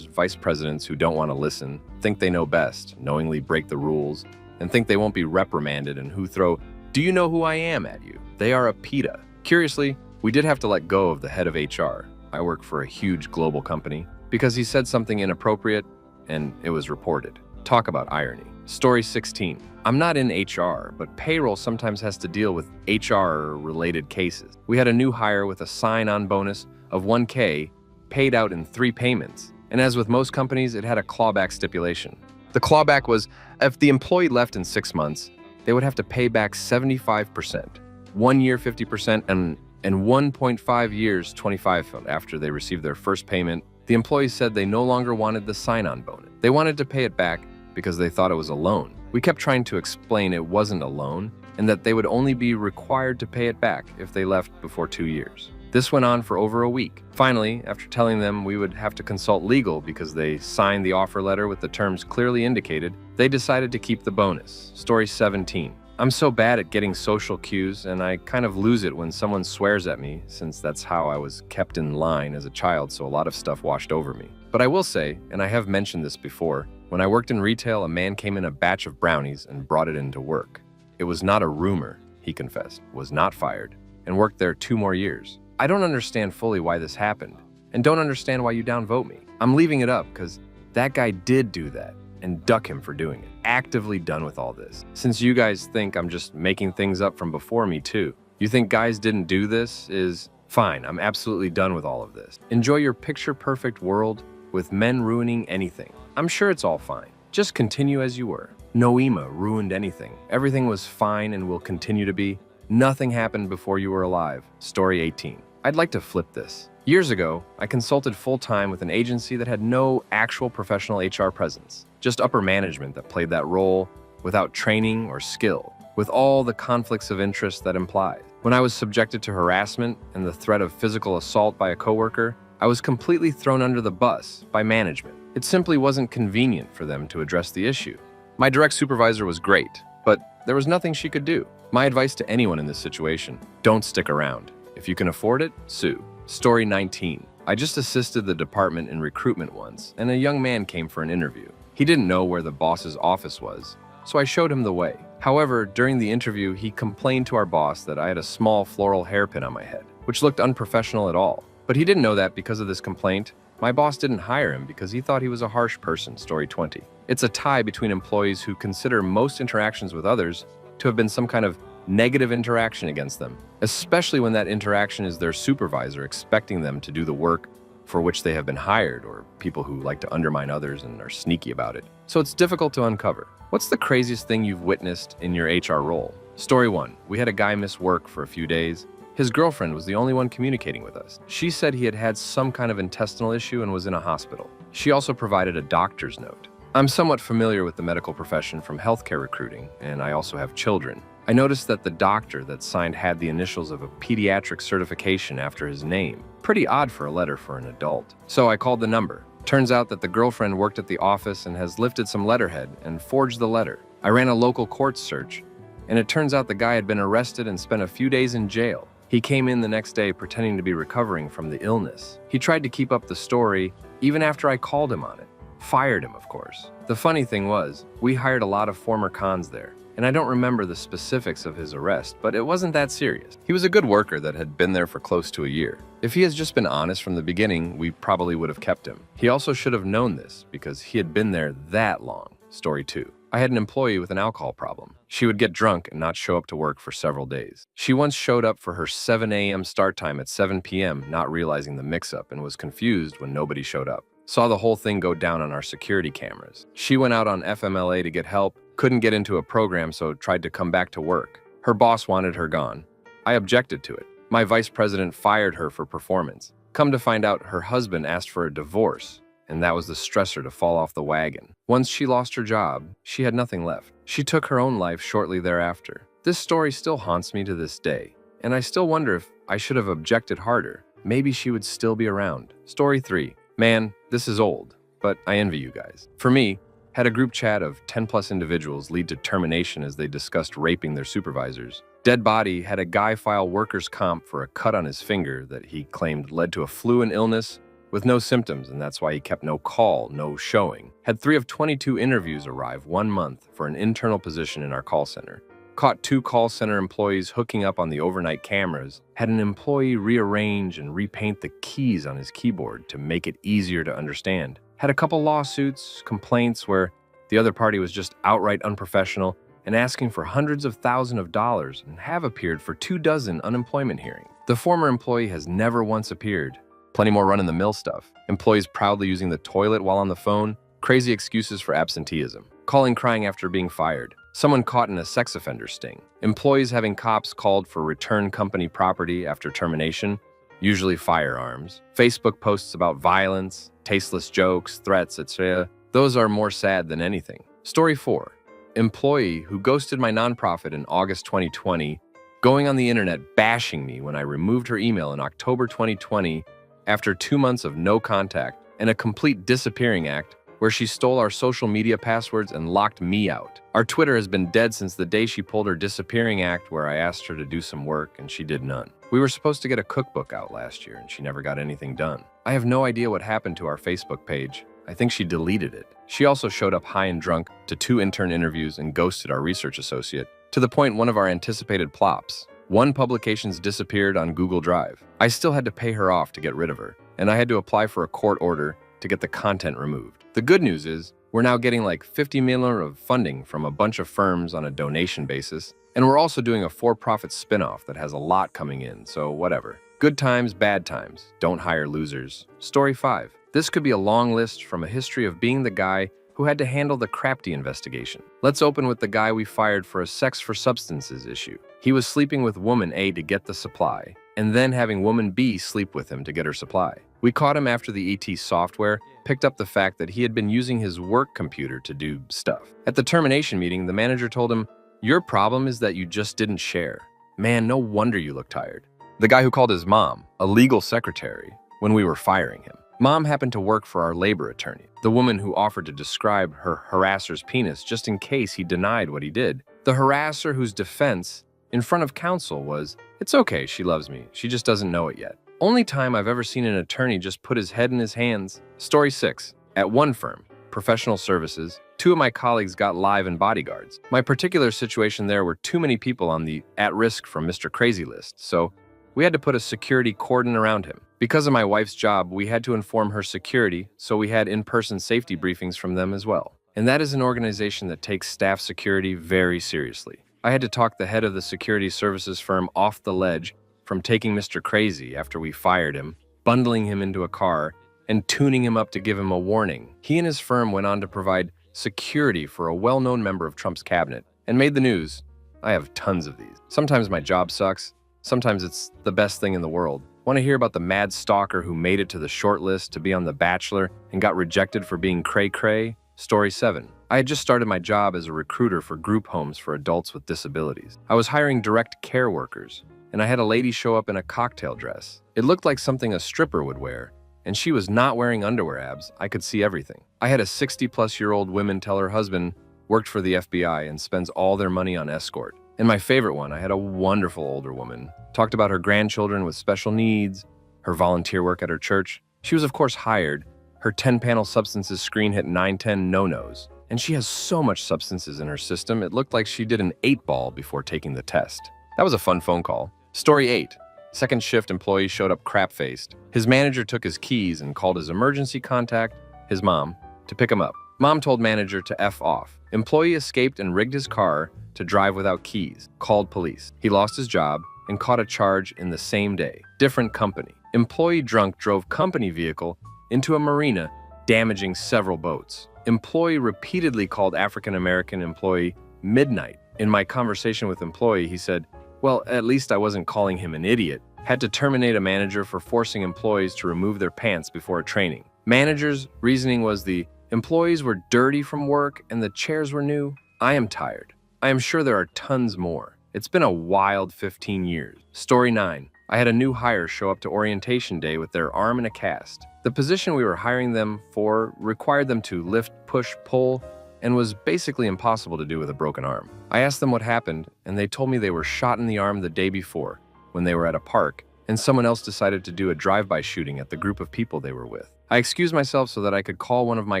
vice presidents who don't want to listen, think they know best, knowingly break the rules, and think they won't be reprimanded and who throw, "Do you know who I am?" at you. They are a PETA. Curiously, we did have to let go of the head of HR. I work for a huge global company because he said something inappropriate and it was reported. Talk about irony. Story 16. I'm not in HR, but payroll sometimes has to deal with HR-related cases. We had a new hire with a sign-on bonus of $1K paid out in 3 payments. And as with most companies, it had a clawback stipulation. The clawback was if the employee left in 6 months, they would have to pay back 75%, 1 year 50%, and 1.5 years 25% after they received their first payment. The employees said they no longer wanted the sign-on bonus. They wanted to pay it back because they thought it was a loan. We kept trying to explain it wasn't a loan and that they would only be required to pay it back if they left before 2 years. This went on for over a week. Finally, after telling them we would have to consult legal because they signed the offer letter with the terms clearly indicated, they decided to keep the bonus. Story 17. I'm so bad at getting social cues, and I kind of lose it when someone swears at me, since that's how I was kept in line as a child, so a lot of stuff washed over me. But I will say, and I have mentioned this before, when I worked in retail, a man came in a batch of brownies and brought it into work. It was not a rumor, he confessed, was not fired, and worked there 2 more years. I don't understand fully why this happened, and don't understand why you downvote me. I'm leaving it up because that guy did do that, and duck him for doing it. Actively done with all this. Since you guys think I'm just making things up from before me too. You think guys didn't do this is fine. I'm absolutely done with all of this. Enjoy your picture-perfect world with men ruining anything. I'm sure it's all fine. Just continue as you were. Noema ruined anything. Everything was fine and will continue to be. Nothing happened before you were alive. Story 18. I'd like to flip this. Years ago, I consulted full-time with an agency that had no actual professional HR presence, just upper management that played that role without training or skill, with all the conflicts of interest that implies. When I was subjected to harassment and the threat of physical assault by a coworker, I was completely thrown under the bus by management. It simply wasn't convenient for them to address the issue. My direct supervisor was great, but there was nothing she could do. My advice to anyone in this situation, don't stick around. If you can afford it, sue. Story 19. I just assisted the department in recruitment once, and a young man came for an interview. He didn't know where the boss's office was, so I showed him the way. However, during the interview, he complained to our boss that I had a small floral hairpin on my head, which looked unprofessional at all. But he didn't know that because of this complaint, my boss didn't hire him because he thought he was a harsh person. Story 20. It's a tie between employees who consider most interactions with others to have been some kind of negative interaction against them, especially when that interaction is their supervisor expecting them to do the work for which they have been hired, or people who like to undermine others and are sneaky about it. So it's difficult to uncover. What's the craziest thing you've witnessed in your HR role? Story 1. We had a guy miss work for a few days. His girlfriend was the only one communicating with us. She said he had had some kind of intestinal issue and was in a hospital. She also provided a doctor's note. I'm somewhat familiar with the medical profession from healthcare recruiting, and I also have children. I noticed that the doctor that signed had the initials of a pediatric certification after his name. Pretty odd for a letter for an adult. So I called the number. Turns out that the girlfriend worked at the office and has lifted some letterhead and forged the letter. I ran a local court search, and it turns out the guy had been arrested and spent a few days in jail. He came in the next day pretending to be recovering from the illness. He tried to keep up the story even after I called him on it. Fired him, of course. The funny thing was, we hired a lot of former cons there, and I don't remember the specifics of his arrest, but it wasn't that serious. He was a good worker that had been there for close to a year. If he has just been honest from the beginning, we probably would have kept him. He also should have known this because he had been there that long. Story 2. I had an employee with an alcohol problem. She would get drunk and not show up to work for several days. She once showed up for her 7 a.m. start time at 7 p.m., not realizing the mix-up, and was confused when nobody showed up. Saw the whole thing go down on our security cameras. She went out on FMLA to get help, couldn't get into a program, so tried to come back to work. Her boss wanted her gone. I objected to it. My vice president fired her for performance. Come to find out, her husband asked for a divorce, and that was the stressor to fall off the wagon. Once she lost her job, she had nothing left. She took her own life shortly thereafter. This story still haunts me to this day, and I still wonder if I should have objected harder. Maybe she would still be around. Story 3. Man, this is old, but I envy you guys. For me, had a group chat of 10+ individuals lead to termination as they discussed raping their supervisors. Dead Body had a guy file workers' comp for a cut on his finger that he claimed led to a flu and illness with no symptoms, and that's why he kept no call, no showing. Had 3 of 22 interviews arrive 1 month for an internal position in our call center. Caught 2 call center employees hooking up on the overnight cameras. Had an employee rearrange and repaint the keys on his keyboard to make it easier to understand. Had a couple lawsuits, complaints where the other party was just outright unprofessional and asking for hundreds of thousands of dollars, and have appeared for 24 unemployment hearings. The former employee has never once appeared. Plenty more run-of-the-mill stuff. Employees proudly using the toilet while on the phone. Crazy excuses for absenteeism. Calling crying after being fired. Someone caught in a sex offender sting. Employees having cops called for return company property after termination, usually firearms. Facebook posts about violence, tasteless jokes, threats, etc. Those are more sad than anything. Story 4. Employee who ghosted my nonprofit in August 2020, going on the internet bashing me when I removed her email in October 2020 after 2 months of no contact, and a complete disappearing act where she stole our social media passwords and locked me out. Our Twitter has been dead since the day she pulled her disappearing act where I asked her to do some work and she did none. We were supposed to get a cookbook out last year and she never got anything done. I have no idea what happened to our Facebook page. I think she deleted it. She also showed up high and drunk to 2 intern interviews and ghosted our research associate, to the point one of our anticipated plops. 1 publications disappeared on Google Drive. I still had to pay her off to get rid of her, and I had to apply for a court order to get the content removed. The good news is, we're now getting like $50 million of funding from a bunch of firms on a donation basis, and we're also doing a for-profit spin-off that has a lot coming in, so whatever. Good times, bad times. Don't hire losers. Story 5. This could be a long list from a history of being the guy who had to handle the Crapty investigation. Let's open with the guy we fired for a sex for substances issue. He was sleeping with woman A to get the supply, and then having woman B sleep with him to get her supply. We caught him after the ET software picked up the fact that he had been using his work computer to do stuff. At the termination meeting, the manager told him, "Your problem is that you just didn't share. Man, no wonder you look tired." The guy who called his mom, a legal secretary, when we were firing him. Mom happened to work for our labor attorney, the woman who offered to describe her harasser's penis just in case he denied what he did. The harasser whose defense in front of counsel was, "It's okay, she loves me, she just doesn't know it yet." Only time I've ever seen an attorney just put his head in his hands. Story 6. At one firm, professional services, 2 of my colleagues got live in bodyguards. My particular situation there were too many people on the at-risk from Mr. Crazy list, so we had to put a security cordon around him. Because of my wife's job, we had to inform her security, so we had in-person safety briefings from them as well. And that is an organization that takes staff security very seriously. I had to talk the head of the security services firm off the ledge from taking Mr. Crazy after we fired him, bundling him into a car, and tuning him up to give him a warning. He and his firm went on to provide security for a well-known member of Trump's cabinet and made the news. I have tons of these. Sometimes my job sucks. Sometimes it's the best thing in the world. Want to hear about the mad stalker who made it to the short list to be on The Bachelor and got rejected for being cray-cray? Story 7. I had just started my job as a recruiter for group homes for adults with disabilities. I was hiring direct care workers, and I had a lady show up in a cocktail dress. It looked like something a stripper would wear, and she was not wearing underwear abs. I could see everything. I had a 60-plus-year-old woman tell her husband worked for the FBI and spends all their money on escort. And my favorite one, I had a wonderful older woman. Talked about her grandchildren with special needs, her volunteer work at her church. She was, of course, hired. Her 10-panel substances screen hit 910 no-nos. And she has so much substances in her system, it looked like she did an 8-ball before taking the test. That was a fun phone call. Story 8. Second shift employee showed up crap-faced. His manager took his keys and called his emergency contact, his mom, to pick him up. Mom told manager to F off. Employee escaped and rigged his car to drive without keys, called police. He lost his job and caught a charge in the same day. Different company. Employee drunk drove company vehicle into a marina, damaging several boats. Employee repeatedly called African-American employee midnight. In my conversation with employee, he said, well, at least I wasn't calling him an idiot. Had to terminate a manager for forcing employees to remove their pants before a training. Manager's reasoning was the employees were dirty from work and the chairs were new. I am tired. I am sure there are tons more. It's been a wild 15 years. Story 9. I had a new hire show up to orientation day with their arm in a cast. The position we were hiring them for required them to lift, push, pull, and was basically impossible to do with a broken arm. I asked them what happened, and they told me they were shot in the arm the day before when they were at a park, and someone else decided to do a drive-by shooting at the group of people they were with. I excused myself so that I could call one of my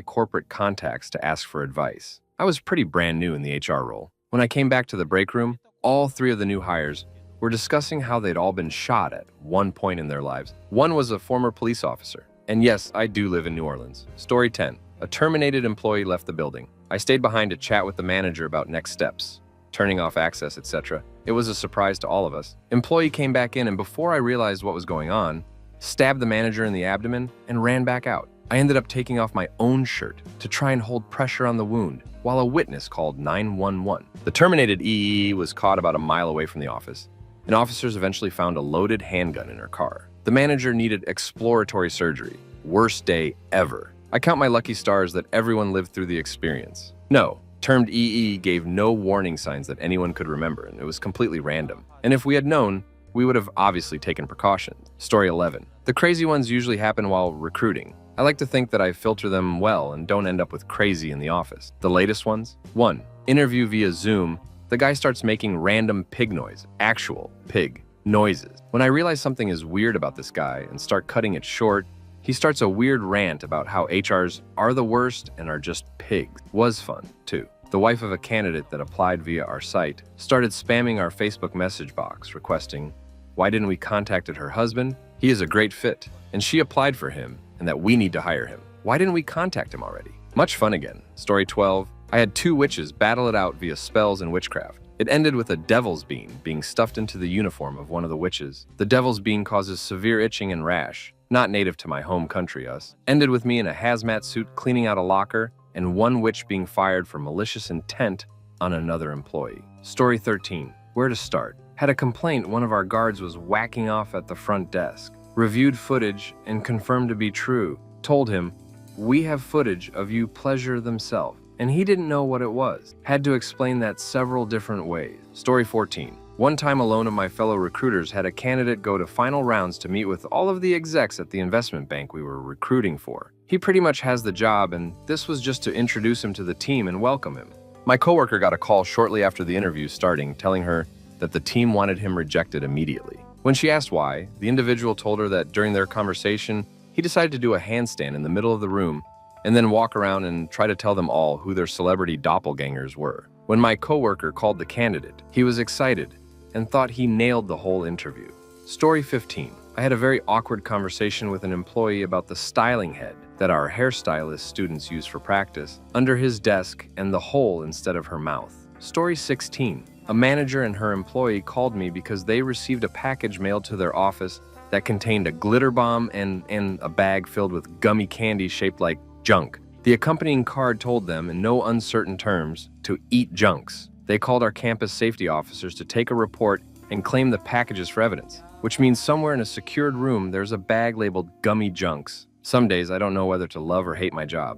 corporate contacts to ask for advice. I was pretty brand new in the HR role. When I came back to the break room, all 3 of the new hires were discussing how they'd all been shot at one point in their lives. One was a former police officer. And yes, I do live in New Orleans. Story 10. A terminated employee left the building. I stayed behind to chat with the manager about next steps, turning off access, etc. It was a surprise to all of us. Employee came back in, and before I realized what was going on, stabbed the manager in the abdomen and ran back out. I ended up taking off my own shirt to try and hold pressure on the wound, while a witness called 911. The terminated EE was caught about a mile away from the office, and officers eventually found a loaded handgun in her car. The manager needed exploratory surgery. Worst day ever. I count my lucky stars that everyone lived through the experience. No, termed EE gave no warning signs that anyone could remember, and it was completely random. And if we had known, we would have obviously taken precautions. Story 11. The crazy ones usually happen while recruiting. I like to think that I filter them well and don't end up with crazy in the office. The latest ones? 1. Interview via Zoom. The guy starts making random pig noise, actual pig noises. When I realize something is weird about this guy and start cutting it short, he starts a weird rant about how HRs are the worst and are just pigs. Was fun, too. The wife of a candidate that applied via our site started spamming our Facebook message box, requesting, why didn't we contacted her husband? He is a great fit, and she applied for him, and that we need to hire him. Why didn't we contact him already? Much fun again. Story 12. I had 2 witches battle it out via spells and witchcraft. It ended with a devil's bean being stuffed into the uniform of one of the witches. The devil's bean causes severe itching and rash, not native to my home country, us. Ended with me in a hazmat suit cleaning out a locker, and one witch being fired for malicious intent on another employee. Story 13. Where to start? Had a complaint one of our guards was whacking off at the front desk. Reviewed footage and confirmed to be true. Told him, we have footage of you pleasure themselves. And he didn't know what it was. Had to explain that several different ways. Story 14. One time alone of my fellow recruiters had a candidate go to final rounds to meet with all of the execs at the investment bank we were recruiting for. He pretty much has the job, and this was just to introduce him to the team and welcome him. My coworker got a call shortly after the interview starting, telling her that the team wanted him rejected immediately. When she asked why, the individual told her that during their conversation, he decided to do a handstand in the middle of the room and then walk around and try to tell them all who their celebrity doppelgangers were. When my coworker called the candidate, he was excited and thought he nailed the whole interview. Story 15. I had a very awkward conversation with an employee about the styling head that our hairstylist students use for practice under his desk and the hole instead of her mouth. Story 16. A manager and her employee called me because they received a package mailed to their office that contained a glitter bomb and a bag filled with gummy candy shaped like junk. The accompanying card told them, in no uncertain terms, to eat junks. They called our campus safety officers to take a report and claim the packages for evidence. which means somewhere in a secured room there's a bag labeled gummy junks. Some days I don't know whether to love or hate my job.